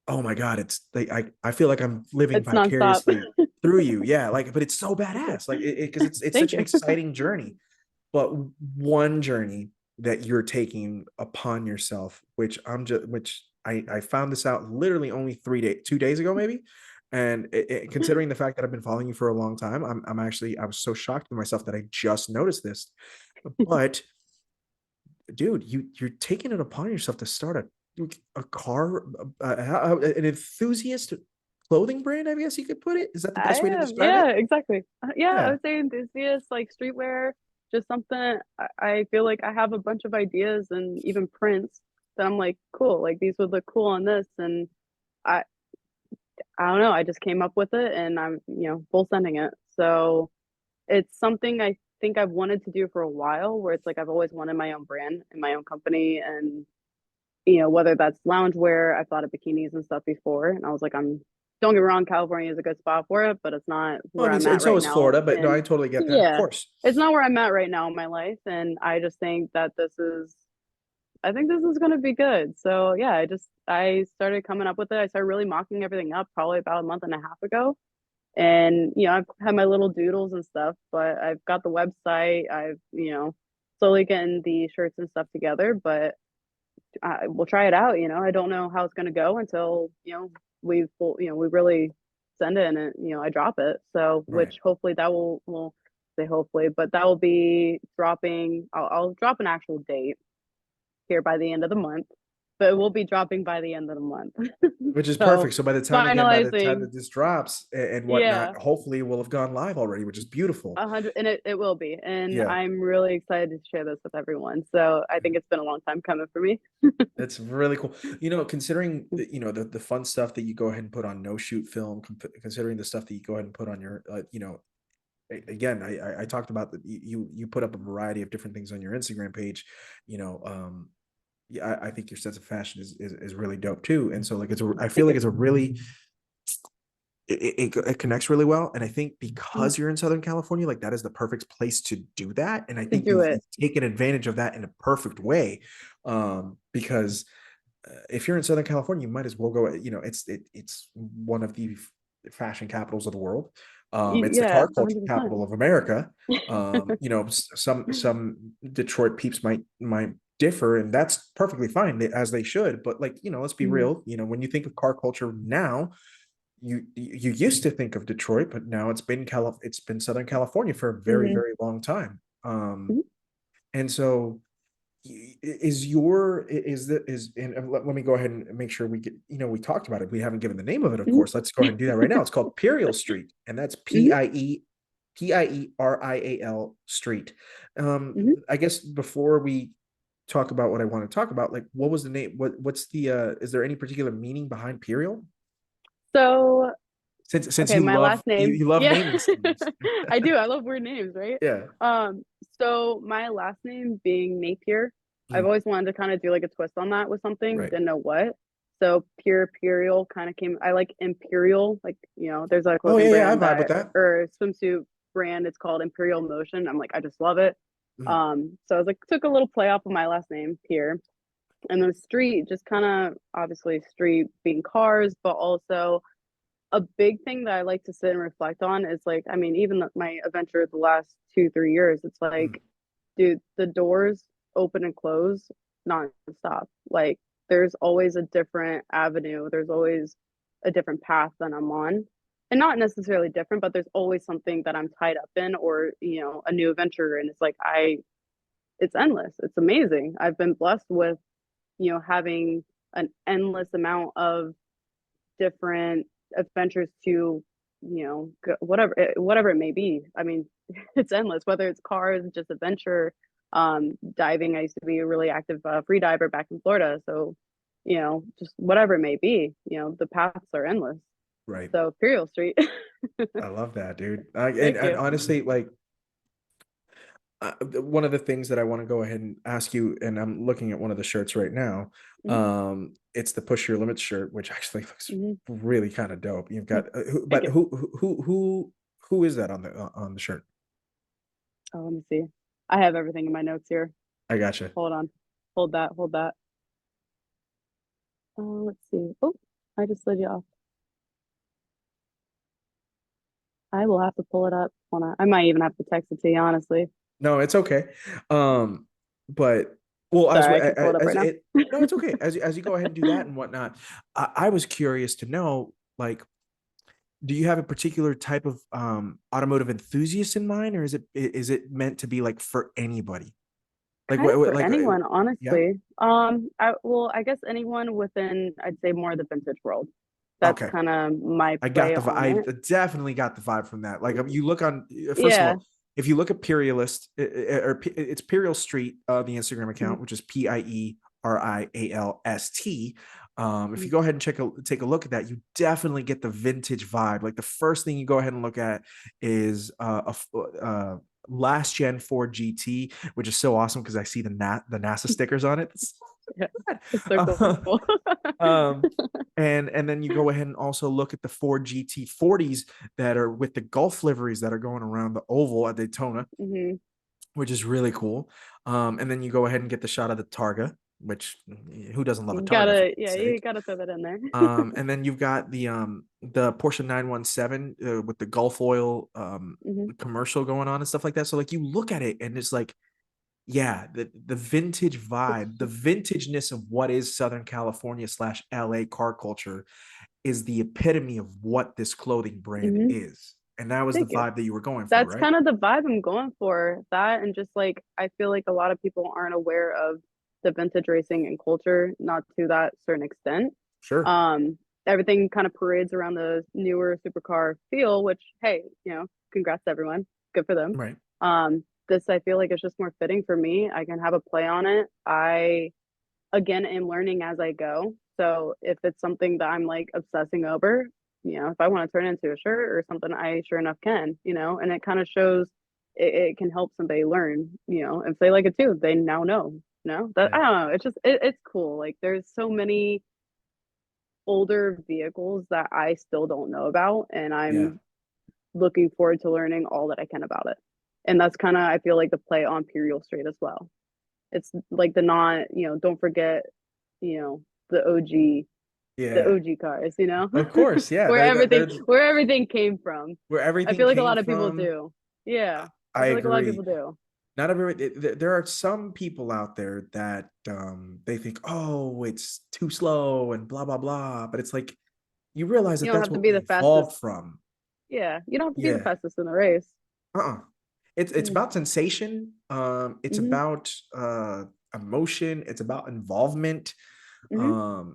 oh my God, it's like I feel like I'm living It's nonstop. vicariously through you. Yeah, like, but it's so badass. Like, because it's Thank such an you. exciting journey. But one journey that you're taking upon yourself, which I found this out literally only 2 days ago, maybe. And considering the fact that I've been following you for a long time, I was so shocked with myself that I just noticed this. But dude, you're taking it upon yourself to start a car, an enthusiast clothing brand, I guess you could put it. Is that the I best way to am. describe Yeah, it? exactly. Yeah, I Yeah. would say enthusiast, like streetwear. just something I feel like I have a bunch of ideas and even prints that I'm like, cool, like these would look cool on this. And I I don't know, I just came up with it and I'm, full sending it. So it's something I think I've wanted to do for a while, where it's like I've always wanted my own brand and my own company. And whether that's loungewear, I've thought of bikinis and stuff before, and I was like, don't get me wrong, California is a good spot for it, but it's not Well, I where mean, I'm and at so right is now. Florida, but no, And I totally get that. Of yeah, course. it's not where I'm at right now in my life. And I think this is going to be good. So yeah, I started coming up with it. I started really mocking everything up probably about a month and a half ago. And I've had my little doodles and stuff, but I've got the website. I've slowly getting the shirts and stuff together, but we'll try it out. I don't know how it's going to go until we really send it, and I drop it. So Right. which hopefully that will say hopefully, but that will be dropping. I'll drop an actual date here by the end of the month, but it will be dropping by the end of the month. Which is So perfect. So by the time, again, by the time finalizing, that this drops and yeah. whatnot, hopefully we'll have gone live already, which is beautiful. 100, and it will be. And Yeah. I'm really excited to share this with everyone. So I think it's been a long time coming for me. That's really cool. Considering the fun stuff that you go ahead and put on no shoot film, considering the stuff that you go ahead and put on your, again, I talked about that you put up a variety of different things on your Instagram page. Yeah, I think your sense of fashion is really dope too. And so like I feel Thank like you. it's a really it connects really well. And I think Mhm. because you're in Southern California, like that is the perfect place to do that. And I To think do you've it. taken advantage of that in a perfect way. Because if you're in Southern California, you might as well go. It's one of the fashion capitals of the world. It's the Yeah, car culture 100%. capital of America. Some Detroit peeps might differ, and that's perfectly fine, as they should. But like, let's be Mhm. real. When you think of car culture now, you used to think of Detroit, but now it's been Southern California for a very, Mhm. very long time. Mhm. And so is and let me go ahead and make sure we get, we talked about it, we haven't given the name of it, of Mhm. course. Let's go ahead and do that right now. It's called Pierial Street, and that's Mhm. Pierial Street. Mhm. I guess before we talk about what I want to talk about, like, what was the name, what's the is there any particular meaning behind Pierial, So, since okay, you my love last name. you love Yeah. naming schemes? I do. I love weird names, right? Yeah. Um, so my last name being Napier, I've Mm, always wanted to kind of do like a twist on that with something, right. didn't know what. So Pierial kind of came. I like Imperial, like there's a Oh clothing yeah, yeah, I brand vibe with that, that. or swimsuit brand. It's called Imperial Motion. I'm like, I just love it. Mm, So I was like, took a little play off of my last name, Pier, and then street, just kind of obviously street being cars, but also a big thing that I like to sit and reflect on is like, I mean, even my adventure the last 2 3 years, it's mm, like, dude, the doors open and close nonstop. Like, there's always a different avenue. There's always a different path that I'm on, and not necessarily different, but there's always something that I'm tied up in, or a new adventure. And it's like it's endless. It's amazing. I've been blessed with having an endless amount of different adventures to whatever it may be. I mean, it's endless, whether it's cars, just adventure, diving. I used to be a really active free diver back in Florida, so just whatever it may be, the paths are endless. right. So Imperial Street. I love that, dude. And, Thank and you. honestly, like, one of the things that I want to go ahead and ask you, and I'm looking at one of the shirts right now. Mhm. It's the Push Your Limits shirt, which actually looks Mhm. really kind of dope. You've got, Thank but you. who is that on the shirt? Oh, let me see. I have everything in my notes here. I gotcha. Hold on. Hold that. Hold that. Let's see. Oh, I just slid you off. I will have to pull it up. Hold on. I might even have to text it to you, honestly. No, it's okay. But well, Sorry, I can pull it up as right now. it no, it's okay. As you go ahead and do that and whatnot, I was curious to know, like, do you have a particular type of automotive enthusiast in mind, or is it meant to be like for anybody? Like Kind of for like anyone, yeah. honestly. I guess anyone within, I'd say, more of the vintage world. That's Okay. kind of my I play got the on I it. definitely got the vibe from that. Like, you look on, first of Yeah. all, if you look at Pierialist, it's Pierial Street, the Instagram Mhm. account, which is Pierialst. If you Mhm. go ahead and take a look at that, you definitely get the vintage vibe. Like the first thing you go ahead and look at is last gen Ford GT, which is so awesome because I see the NASA stickers on it. It's Yeah, so it's so bad. cool. um, and then you go ahead and also look at the Ford GT40s that are with the Gulf liveries that are going around the oval at Daytona, Hmm. which is really cool. And then you go ahead and get the shot of the Targa, which who doesn't love a You Targa for gotta, God's yeah, you sake? gotta throw that in there. And then you've got the Porsche 917 with the Gulf Oil Hmm. commercial going on and stuff like that. So like you look at it and it's like, yeah, the vintage vibe, the vintageness of what is Southern California slash LA car culture is the epitome of what this clothing brand Hmm. is. And that was the Thank you. vibe that you were going for, That's right? kind of the vibe I'm going for. That and just like I feel like a lot of people aren't aware of the vintage racing and culture, not to that certain extent. Sure. Um, Everything kind of parades around the newer supercar feel, which hey, congrats to everyone. Good for them. Right. This I feel like is just more fitting for me. I can have a play on it. I again am learning as I go. So if it's something that I'm like obsessing over, if I want to turn it into a shirt or something, I sure enough can, and it kind of shows it can help somebody learn, if they like it too, they now know, that I Yeah. don't know. It's just, it's cool. Like there's so many older vehicles that I still don't know about. And Yeah. I'm looking forward to learning all that I can about it. And that's kind of, I feel like the play on Imperial Straight as well. It's like the not, don't forget, you know, the OG, the Yeah. OG cars, Of course. Yeah. where everything came from. Where I everything feel like a came lot of people from. do. Yeah. I I feel like a lot of people agree. do. Not everybody, there are some people out there that they think, oh, it's too slow and blah, blah, blah. But it's like, you realize You that don't that's have to what be we the fastest. evolved from. Yeah. You don't have to be the Yeah. fastest in the race. Uh-uh. It's Mm. about sensation. It's Hmm. about emotion. It's about involvement. Hmm.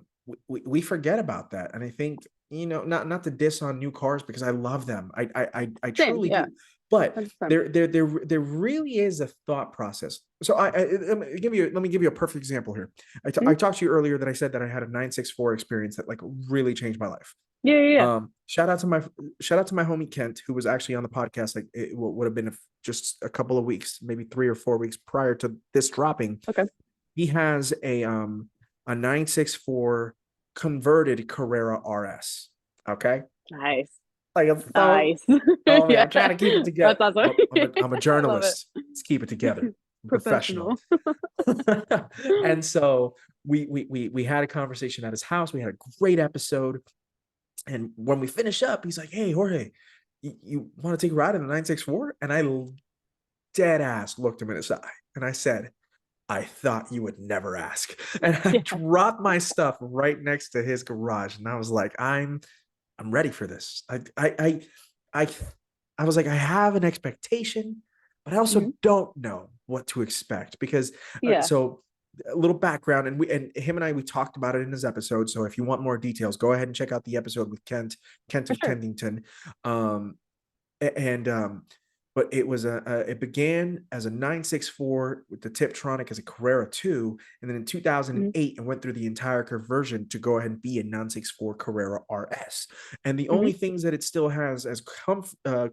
We forget about that, and I think, not to diss on new cars because I love them. I Same. truly Yeah. do. But 100%. there really is a thought process. So let me give you a perfect example here. I Hmm. talked to you earlier that I said that I had a 964 experience that like really changed my life. Yeah. Yeah. Yeah. Shout out to my homie Kent, who was actually on the podcast. Like it would have been just a couple of weeks, maybe 3 or 4 weeks prior to this dropping. Okay. He has a 964 converted Carrera RS. Okay, Nice. like it's so. Nice. Oh man, Yeah. I'm trying to keep it together. That's awesome. I'm a I love it. journalist. Let's keep it together. I'm professional. Professional. And so we had a conversation at his house. We had a great episode. And when we finish up, he's like, "Hey, Jorge, you want to take a ride in the 964?" And I dead ass looked him in his eye and I said, "I thought you would never ask." And I Yeah. dropped my stuff right next to his garage. And I was like, I'm ready for this. I I was like, I have an expectation, but I also Hmm. don't know what to expect because Yeah. so a little background, and him and we talked about it in his episode. So if you want more details, go ahead and check out the episode with Kent For of sure. Kensington. Um, and but it began as a 964 with the Tiptronic as a Carrera 2, and then in Hmm. 2008 it went through the entire conversion to go ahead and be a 964 Carrera RS. And the Hmm. only things that it still has as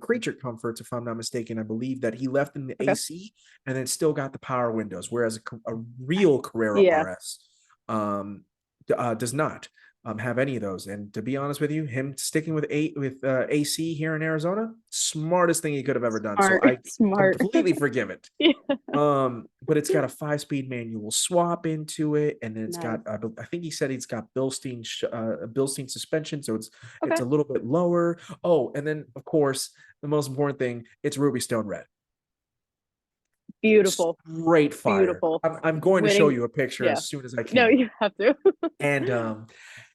creature comforts, if I'm not mistaken, I believe that he left in the Okay. AC, and then still got the power windows, whereas a real Carrera Yeah. RS does not have any of those. And to be honest with you, him sticking with AC here in Arizona, smartest thing he could have ever done. So Smart. I Smart. completely forgive it. Yeah. But it's got a 5-speed manual swap into it, and then it's got Nice. I think he said it's got Bilstein suspension, so it's Okay. a little bit lower. Oh, and then of course the most important thing, it's ruby stone red. Beautiful. Straight fire. Beautiful. I'm going to show Winning. you a picture Yeah. as soon as I No, can. you have to. And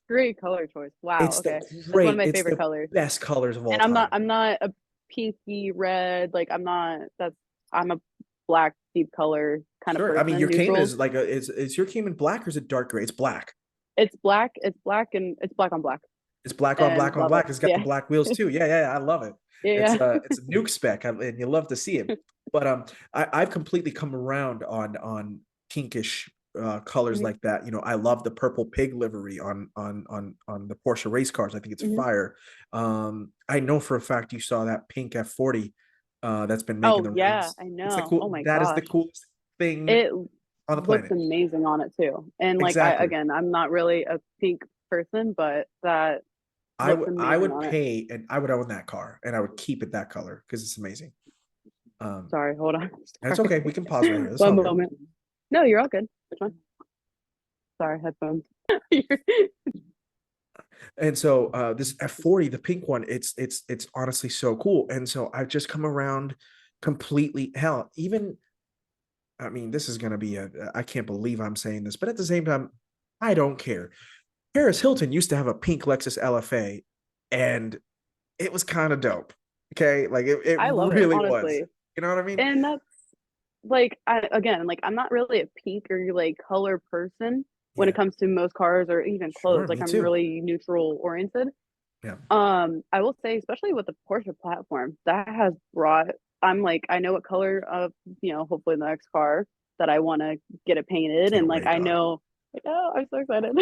Great color choice. Wow. it's the Okay. That's one of great, my it's favorite the colors. best colors of all And I'm not time. I'm not a pinky red. Like I'm a black deep color kind of Sure. I mean, person. your Cayman Neutrals. is like is your Cayman black or is it dark gray? It's black. It's black. It's black and it's black on black. It's black on and black on love it. black. It's got the Yeah. black wheels too. Yeah. I love it. Yeah. It's a nuke spec, and you love to see it. But I've completely come around on pinkish colors Mhm, like that. You know, I love the purple pig livery on the Porsche race cars. I think it's mhm. fire. I know for a fact you saw that pink F40 that's been making Oh the yeah, rounds. I It's the know. Oh cool. my That is the gosh. coolest thing It on the looks planet. amazing on it too. And like I Exactly. again, I'm not really a pink person, but that looks I amazing would on it. pay and I would own that car and I would keep it that color because it's amazing. Um, Sorry, hold on. that's Sorry. okay. We can pause right here. That's One all good. moment. No, you're all good. Which one? Sorry, headphones. And so this F40, the pink one, it's honestly so cool. And so I've just come around completely. Hell, even I mean, this is gonna be I can't believe I'm saying this, but at the same time, I don't care. Paris Hilton used to have a pink Lexus LFA, and it was kind of dope. Okay, like it I love it, really was. honestly. You know what I mean? And that's like again, like I'm not really a pink or like color person when it Yeah, comes to most cars or even clothes. sure, Like me I'm too. really neutral oriented. Yeah, I will say, especially with the Porsche platform, that has brought, I'm like, I know what color of, hopefully the next car that I want to get it painted. And can't like, wait, I dog. know, like, oh, I'm so excited.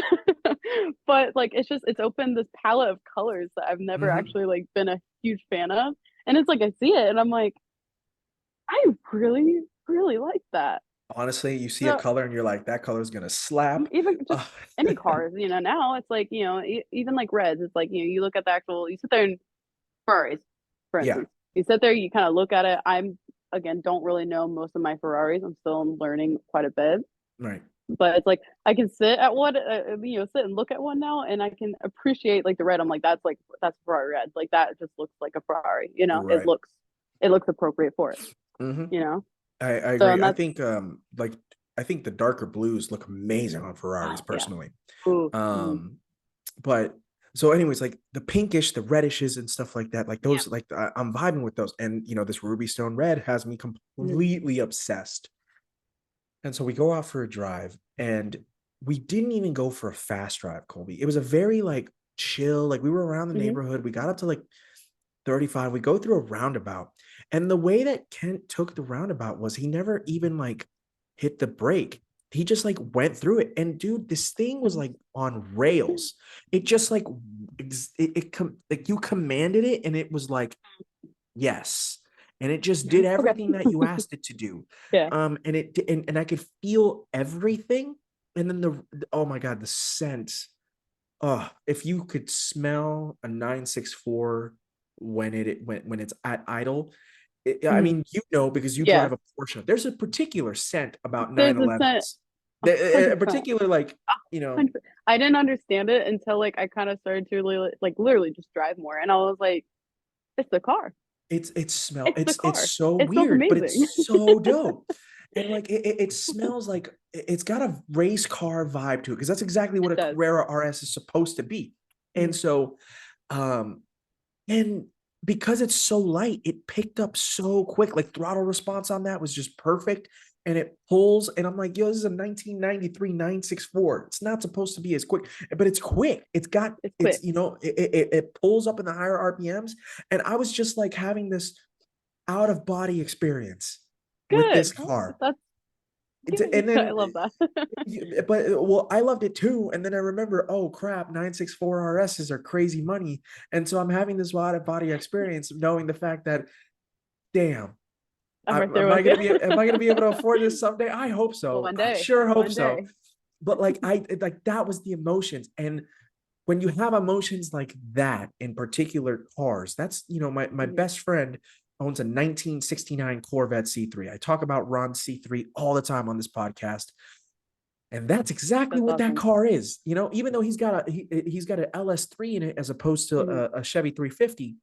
But like, it's opened this palette of colors that I've never Hmm. actually like been a huge fan of. And it's like, I see it and I'm like, I really, really like that. Honestly, you see a So color and you're like, that color is gonna slap. even just Uh, any cars, now it's like, even like reds, it's like, you look at the actual, you sit there and Ferraris, for yeah, instance. You sit there, you kind of look at it. I'm again don't really know most of my Ferraris. I'm still learning quite a bit, right, but it's like I can sit at one, sit and look at one now, and I can appreciate like the red. I'm like that's Ferrari red. Like that just looks like a Ferrari. right. It looks appropriate for it. Hmm. You know, I so agree. and that's I think the darker blues look amazing on Ferraris oh yeah, personally. ooh, mm, Um, but so anyways, like the pinkish, the redishes and stuff like that, like yeah, those, like I'm vibing with those. And you know, this ruby stone red has me mm, completely obsessed. And so we go out for a drive and we didn't even go for a fast drive, Colby. It was a very like chill, like we were around the mm-hmm, neighborhood. We got up to like 35. We go through a roundabout. And the way that Kent took the roundabout was he never even like hit the brake. He just like went through it. And dude, this thing was like on rails. It just like like you commanded it and it was like yes. And it just did okay, everything that you asked it to do. yeah, And and I could feel everything. And then oh my God, the scent. Oh, if you could smell a 964 when it's at idle, I mm-hmm, mean, you know, because you yeah. drive a Porsche, there's a particular scent about There's a scent, 911s. A 100%. particular like, you know, 100 I didn't understand it until like I kind of started to really, like literally just drive more, and I was like, "It's the car. It's the it's car. so It smells weird, but amazing." it's so dope. And like it smells like it's got a race car vibe to it because that's exactly what It a does. Carrera RS is supposed to be. And Mhm. so um and because it's so light, it picked up so quick. Like throttle response on that was just perfect. And it pulls, and I'm like, yo, this is a 1993 964. It's not supposed to be as quick, but it's quick. It's quick. It pulls up in the higher RPMs. And I was just like having this out of body experience with this Good. car. That's good. And I then love that. but well, I loved it too. And then I remember, oh crap, 964 RSs are crazy money. And so I'm having this out of body experience, knowing the fact that, damn, I'm right there am I with you. gonna be able to afford this someday? I hope so. One I day. sure hope One so. day. But like like that was the emotions. And when you have emotions like that in particular cars, that's my Mhm. best friend owns a 1969 Corvette C3. I talk about Ron's C3 all the time on this podcast. And that's exactly That's what that awesome. car is. Even though he's got an LS3 in it as opposed to Hmm. a Chevy 350,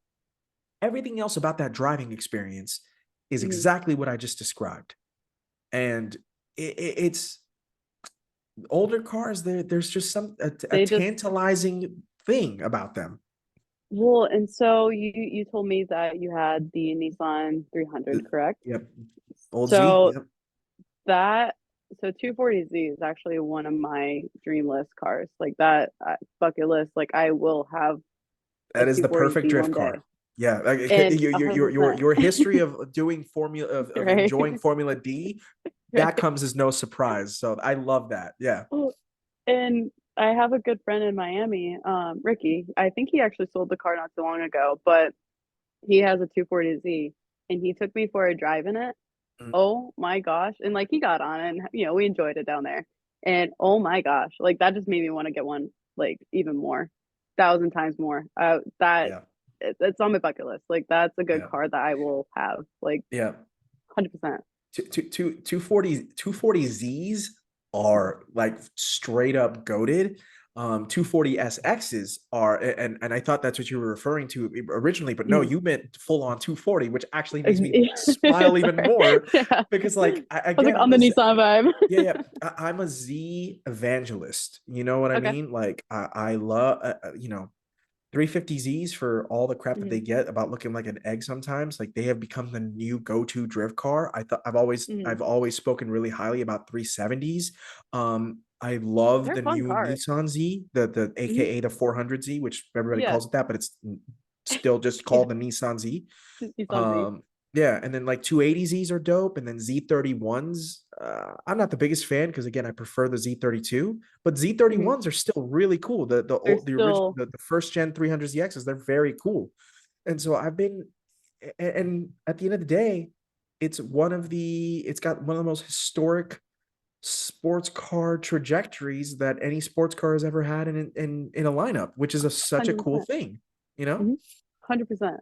everything else about that driving experience is Hmm. exactly what I just described. And it's older cars. There's just a They just tantalizing thing about them. well, and so you told me that you had the Nissan 300, correct? Yep. Old Z. So Yep. that So 240Z is actually one of my dream list cars. Like that bucket list. Like I will have a That is the perfect 240Z drift one day. car. Yeah, like, And your 100%. history of doing formula of Right. enjoying Formula D, that Right. comes as no surprise. So I love that. Yeah. Well, and I have a good friend in Miami, Ricky. I think he actually sold the car not too long ago, but he has a 240Z and he took me for a drive in it. Mm. Oh my gosh. And like he got on it and we enjoyed it down there. And oh my gosh, like that just made me want to get one like even more, thousand times more. That Yeah. it's on my bucket list. Like that's a good Yeah. car that I will have. Like Yeah. 100%. 240Zs are like straight up goaded. 240SXs are, and I thought that's what you were referring to originally, but no, Mhm. you meant full on 240, which actually makes me smile even Sorry. more Yeah. I because, like, was like again, on the Nissan vibe. yeah, yeah. I'm a Z evangelist. You know what I Okay. mean? Like, I love, 350Zs for all the crap that Hmm. they get about looking like an egg sometimes. Like they have become the new go-to drift car. Hmm. I've always spoken really highly about 370s. I love They're the fun new cars. Nissan Z, the Hmm. AKA the 400Z, which everybody Yeah. calls it that, but it's still just Yeah. called the Nissan Z. Nissan Z. Um, yeah, and then like 280Zs are dope, and then Z31s. I'm not the biggest fan because again, I prefer the Z32, but Hmm. Z31s are still really cool. They're The original still. the first gen 300ZXs, they're very cool. And so I've been, and at the end of the day, it's got one of the most historic sports car trajectories that any sports car has ever had in a lineup, which is such a cool 100%. thing, you know. 100%.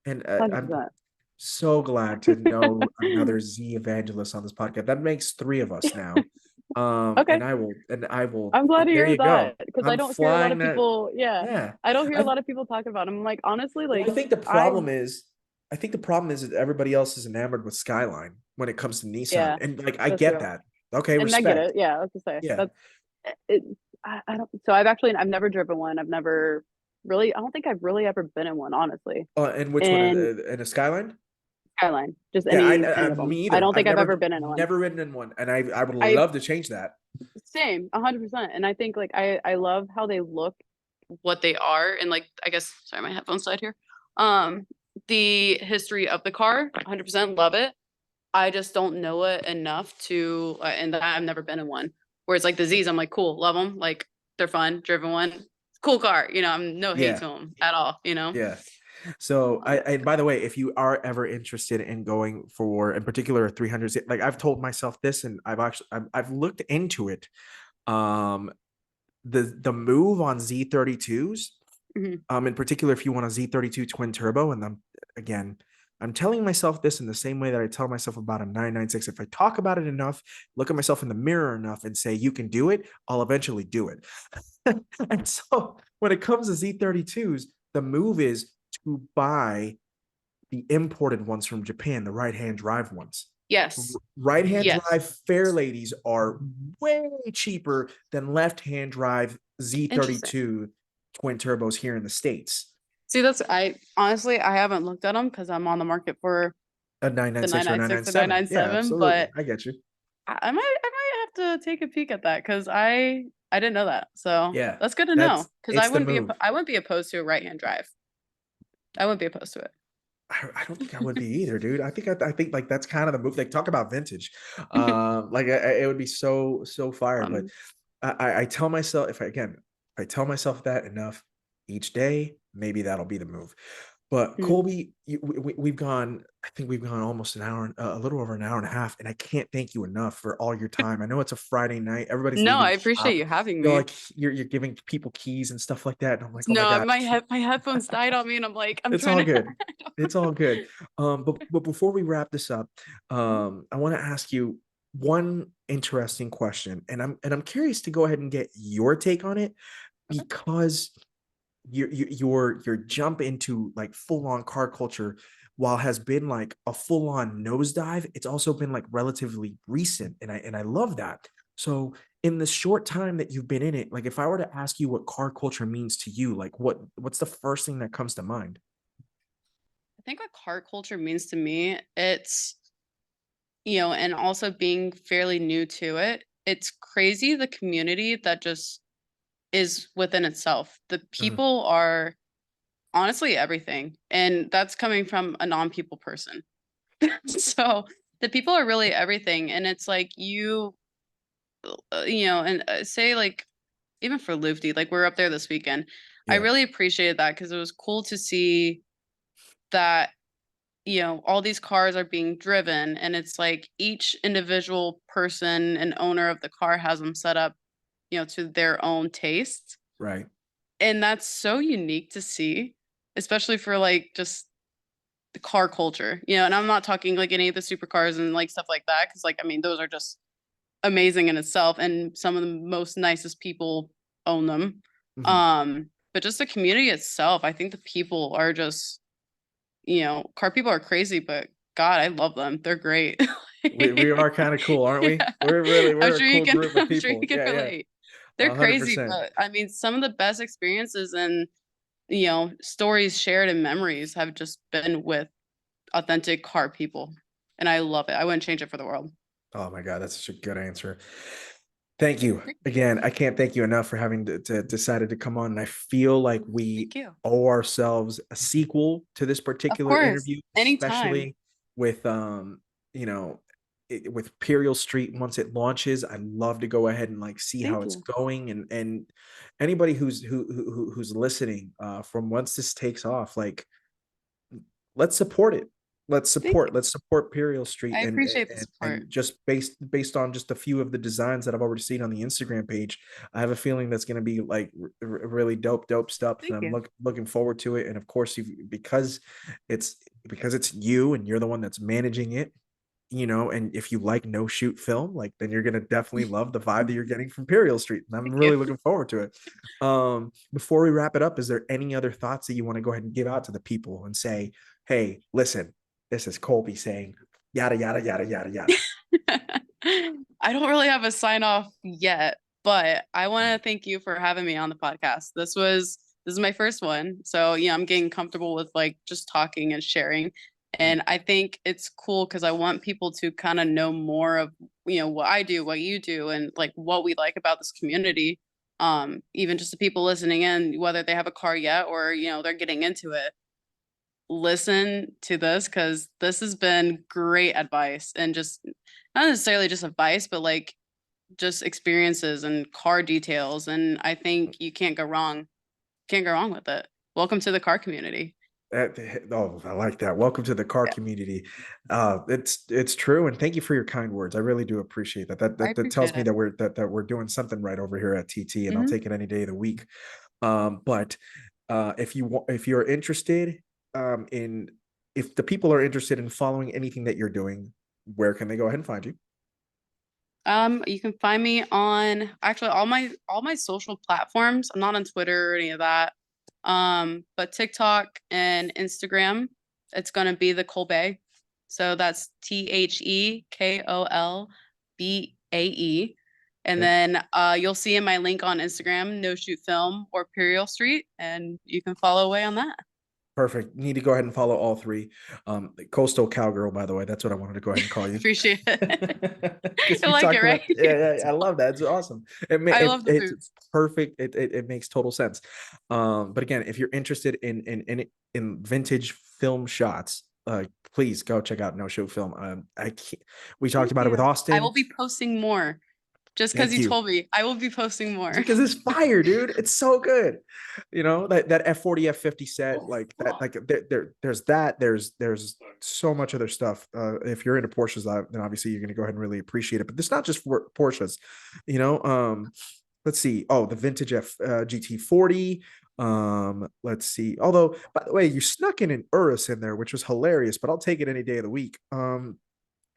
And I'm 100%. so glad to know another Z evangelist on this podcast. That makes three of us now. Okay. And I will, I'm glad to there hear you go. that because I I'm don't hear a lot flying of that. people. Yeah. Yeah. I don't hear a I, lot of people talking about them. I'm like, honestly, well, like, I, I think the problem is that everybody else is enamored with Skyline when it comes to Nissan. yeah, And like, I that's get true. that. Okay. And I get Respect. it. Yeah. Let's just say Yeah. that's it. I don't, I've never driven one. I've never really, I don't think I've really ever been in one, honestly. And which one? And In a Skyline? Skyline, just Yeah. any of Me them. I either. don't think I've ever been in one. Never ridden in one. And I would I love to change that. Same, 100%. And I think like I love how they look, what they are, and like I guess sorry, my headphones died here. Um, the history of the car, 100% love it. I just don't know it enough to, and I've never been in one. Whereas like the Z's, I'm like cool, love them, like they're fun, driven one, cool car. I'm no hate Yeah. to them at all. Yeah. So Um, and by the way, if you are ever interested in going for, in particular, 300, like I've told myself this, and I've looked into it. Um, the move on Z32s, mhm. in particular, if you want a Z32 twin turbo, and again, I'm telling myself this in the same way that I tell myself about a 996. If I talk about it enough, look at myself in the mirror enough, and say you can do it, I'll eventually do it. And so when it comes to Z32s, the move is to buy the imported ones from Japan, the right-hand drive ones. Yes, Right-hand yes, drive fair ladies are way cheaper than left-hand drive interesting. Z32 twin turbos here in the States. See, that's I honestly I haven't looked at them because I'm on the market for A the 996 or a 996 and 997. Yeah, 997, absolutely. but I get you. I might have to take a peek at that because I didn't know that. So Yeah. that's good to know That's because it's the move. I wouldn't be opposed to a right hand drive. I wouldn't be opposed to it. I don't think I would be either, dude. I think like that's kind of the move. Like talk about vintage. Like it would be so fire. But Um, I tell myself, if I tell myself that enough each day, maybe that'll be the move. But mm. Colby, we've gone. I think we've gone almost an hour, a little over an hour and a half, and I can't thank you enough for all your time. I know it's a Friday night; everybody's No, leaving I the appreciate shop. you having You're me. like you're giving people keys and stuff like that, and I'm like, oh my No, god, my headphones died on me, and I'm like, I'm it's trying all to. good. It's all good. But before we wrap this up, I want to ask you one interesting question, and I'm curious to go ahead and get your take on it Okay. because your jump into like full on car culture, while has been like a full on nosedive, it's also been like relatively recent, and I love that. So in the short time that you've been in it, like if I were to ask you what car culture means to you, like what's the first thing that comes to mind? I think what car culture means to me, it's and also being fairly new to it, it's crazy the community that just is within itself. The Mhm. people are honestly everything. And that's coming from a non-people person. So the people are really everything. And it's like and say like even for Lufty, like we're up there this weekend. I Yeah, really appreciated that because it was cool to see that, all these cars are being driven and it's like each individual person and owner of the car has them set up, to their own taste. right. And that's so unique to see, especially for like just the car culture, and I'm not talking like any of the supercars and like stuff like that. Cause like, I mean, those are just amazing in itself. And some of the most nicest people own them. Mhm. But just the community itself, I think the people are just, car people are crazy, but God, I love them. They're great. We are kind of cool, aren't we? Yeah. We're a cool group of I'm sure people. you can Yeah, yeah. relate. They're crazy, 100%. but I mean, some of the best experiences and, stories shared and memories have just been with authentic car people. And I love it. I wouldn't change it for the world. Oh my God, that's such a good answer. Thank you again. I can't thank you enough for having to decided to come on. And I feel like we Thank you. owe ourselves a sequel to this Of particular course. interview, Anytime. especially with you know, with Pierial Street. Once it launches, I'd love to go ahead and like see how Thank it's you. going. And anybody who's listening, from once this takes off, like let's support it. Thank you. Let's support Pierial Street, I appreciate the support. and just based on just a few of the designs that I've already seen on the Instagram page, I have a feeling that's going to be like really dope stuff, and Thank I'm you. looking forward to it. And of course, it's because it's you and you're the one that's managing it, and if you like no shoot film, like then you're gonna definitely love the vibe that you're getting from Imperial Street. And I'm Thank you. really looking forward to it. Before we wrap it up, is there any other thoughts that you want to go ahead and give out to the people and say, hey, listen, this is Colby saying yada yada yada yada yada. I don't really have a sign off yet, but I want to thank you for having me on the podcast. This is my first one. So, I'm getting comfortable with like just talking and sharing. And I think it's cool because I want people to kind of know more of, what I do, what you do, and like what we like about this community. Even just the people listening in, whether they have a car yet or, they're getting into it, listen to this because this has been great advice and just not necessarily just advice, but like just experiences and car details. And I think you can't go wrong. Can't go wrong with it. Welcome to the car community. Oh, I like that. Welcome to the car Yeah, community. It's true, and thank you for your kind words. I really do appreciate that. I That tells appreciate me it. that we're doing something right over here at TT, and I'll Hmm. take it any day of the week. But if you're interested, in if the people are interested in following anything that you're doing, where can they go ahead and find you? You can find me on actually all my social platforms. I'm not on Twitter or any of that. But TikTok and Instagram, it's gonna be the Kolbe. So that's TheKolbae. And Okay. then you'll see in my link on Instagram, No Shoot Film or Pierial Street, and you can follow away on that. Perfect. You need to go ahead and follow all three. Coastal Cowgirl, by the way, that's what I wanted to go ahead and call you. Appreciate it. Because You we like it, talked about, right? yeah, I love that. It's awesome. I love the It's boots. perfect. It makes total sense. But again, if you're interested in vintage film shots, please go check out No Show Film. I can't, we talked Thank about it with you. I will Austin. be posting more. Just because Thank you you. told me, I will be posting more. Because it's fire, dude. It's so good. That F40 F50 set, like that, like there's that. There's so much other stuff. If you're into Porsches, then obviously you're gonna go ahead and really appreciate it. But it's not just for Porsches, you know. Let's see. Oh, the vintage GT40. Let's see. Although, by the way, you snuck in an Urus in there, which was hilarious, but I'll take it any day of the week.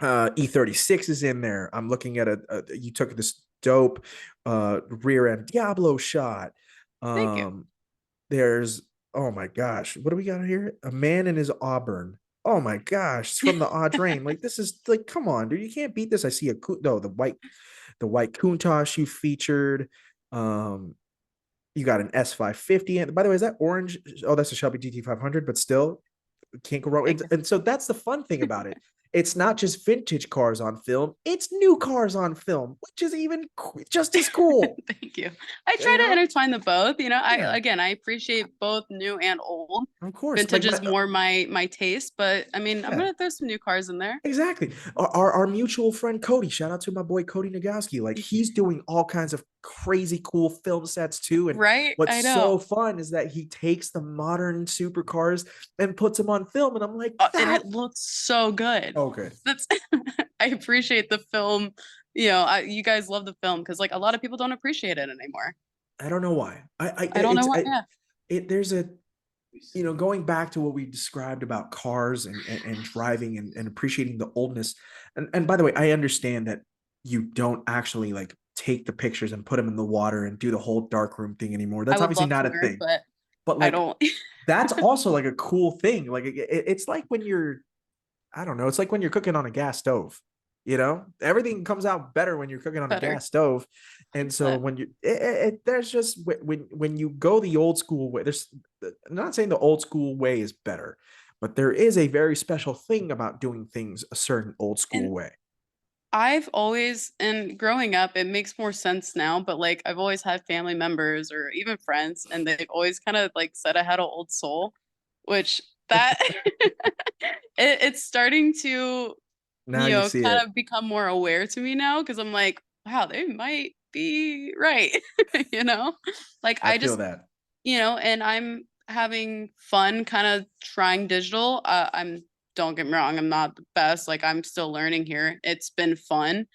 E36 is in there. I'm looking at you took this dope rear end Diablo shot. Thank you. Um there's, oh my gosh, what do we got here? A man in his Auburn. Oh my gosh, it's from the Audrain. Like this is like, come on, dude, you can't beat this. I see no, the white Countach you featured. Um you got an S550. And by the way, is that orange? Oh, that's a Shelby GT500, but still can't go wrong. Thank you. And so that's the fun thing about it it's not just vintage cars on film, it's new cars on film, which is even just as cool. Thank you. I try You to know? intertwine the both. Yeah, I appreciate both new and old. of course. Like Vintage is more my taste, but I mean, I'm yeah. gonna throw some new cars in there. Exactly. Our mutual friend Cody, shout out to my boy Cody Nagowski. Like he's doing all kinds of crazy cool film sets too. And Right? what's I so know. fun is that he takes the modern supercars and puts them on film. And I'm like, And that it looks so good. oh good. That's I appreciate the film. You guys love the film because like a lot of people don't appreciate it anymore. I don't know why. I don't know what. Yeah, There's a going back to what we described about cars and driving and appreciating the oldness. And by the way, I understand that you don't actually like take the pictures and put them in the water and do the whole dark room thing anymore. I That's would obviously love not a to, thing. but But I like don't. that's also like a cool thing. Like it's like when you're I don't know, it's like when you're cooking on a gas stove. Everything comes out better when you're cooking on a Better. gas stove. And so 100%. when there's just when you go the old school way, I'm not saying the old school way is better, but there is a very special thing about doing things a certain old And school way. I've always, and growing up, it makes more sense now, but like I've always had family members or even friends, and they've always kind of like said I had an old soul, which that it's starting to, Now you see kind it. of become more aware to me now because I'm like, wow, they might be right, you know? Like I I feel just, that. and I'm having fun kind of trying digital. Don't get me wrong, I'm not the best. Like I'm still learning here. It's been fun,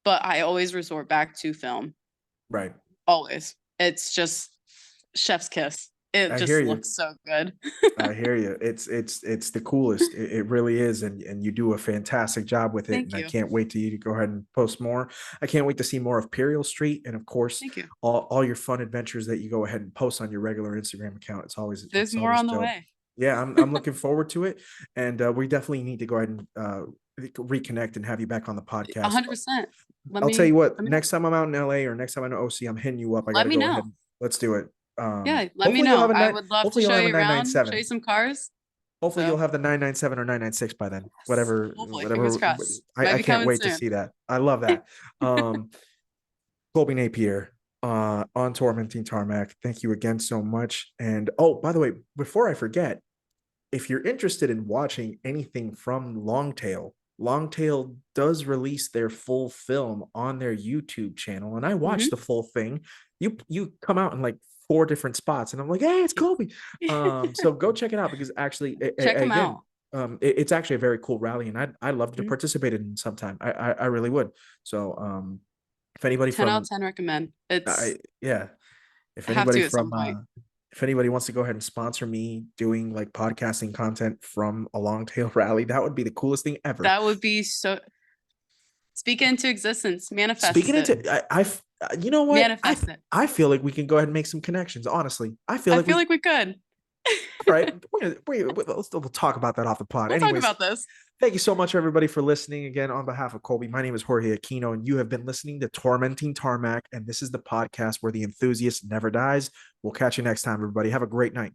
but I always resort back to film. Right. Always. It's just chef's kiss. It I hear just you. looks so good. I hear you. It's the coolest. It really is, and you do a fantastic job with it. Thank And I you. can't wait to you to go ahead and post more. I can't wait to see more of Pierial Street, and of course, Thank you. all your fun adventures that you go ahead and post on your regular Instagram account. There's It's more always on the dope. way. Yeah, I'm looking forward to it, and we definitely need to go ahead and reconnect and have you back on the podcast. 100%. I'll tell you what. Let me know. Next time I'm out in LA or next time I'm in OC, I'm hitting you up. I got Let to me go ahead. know. And let's do it. Yeah, let me Hopefully you'll know. have a I night. would love to Hopefully you'll show have a you around, show 997. you some cars. Hopefully So you'll have the 997 or 996 by then. yes, hopefully, fingers Whatever. crossed. Might I be can't coming wait to soon. see that. I love that. Um, Kolbi Napier, on Tormenting Tarmac. Thank you again so much. And oh, by the way, before I forget, if you're interested in watching anything from Longtail, Longtail does release their full film on their YouTube channel, and I watched the full thing. You come out in like four different spots, and I'm like, hey, it's Colby. So go check it out because actually, Check them again, out. it's actually a very cool rally, and I'd love to Mhm. participate in sometime. I really would. So if anybody 10 out of from 10 recommend. It's yeah, if I have anybody to at some from point. if anybody wants to go ahead and sponsor me doing like podcasting content from a long tail rally, that would be the coolest thing ever. That would be so speak into existence, Speaking manifest it. into, you know what? Manifest it. I feel like we can go ahead and make some connections. Honestly, I feel I like feel we. like we could. All right, we'll talk about that off the pod. We'll talk Anyways, about this. thank you so much, everybody, for listening again on behalf of Colby. My name is Jorge Aquino, and you have been listening to Tormenting Tarmac, and this is the podcast where the enthusiast never dies. We'll catch you next time, everybody. Have a great night.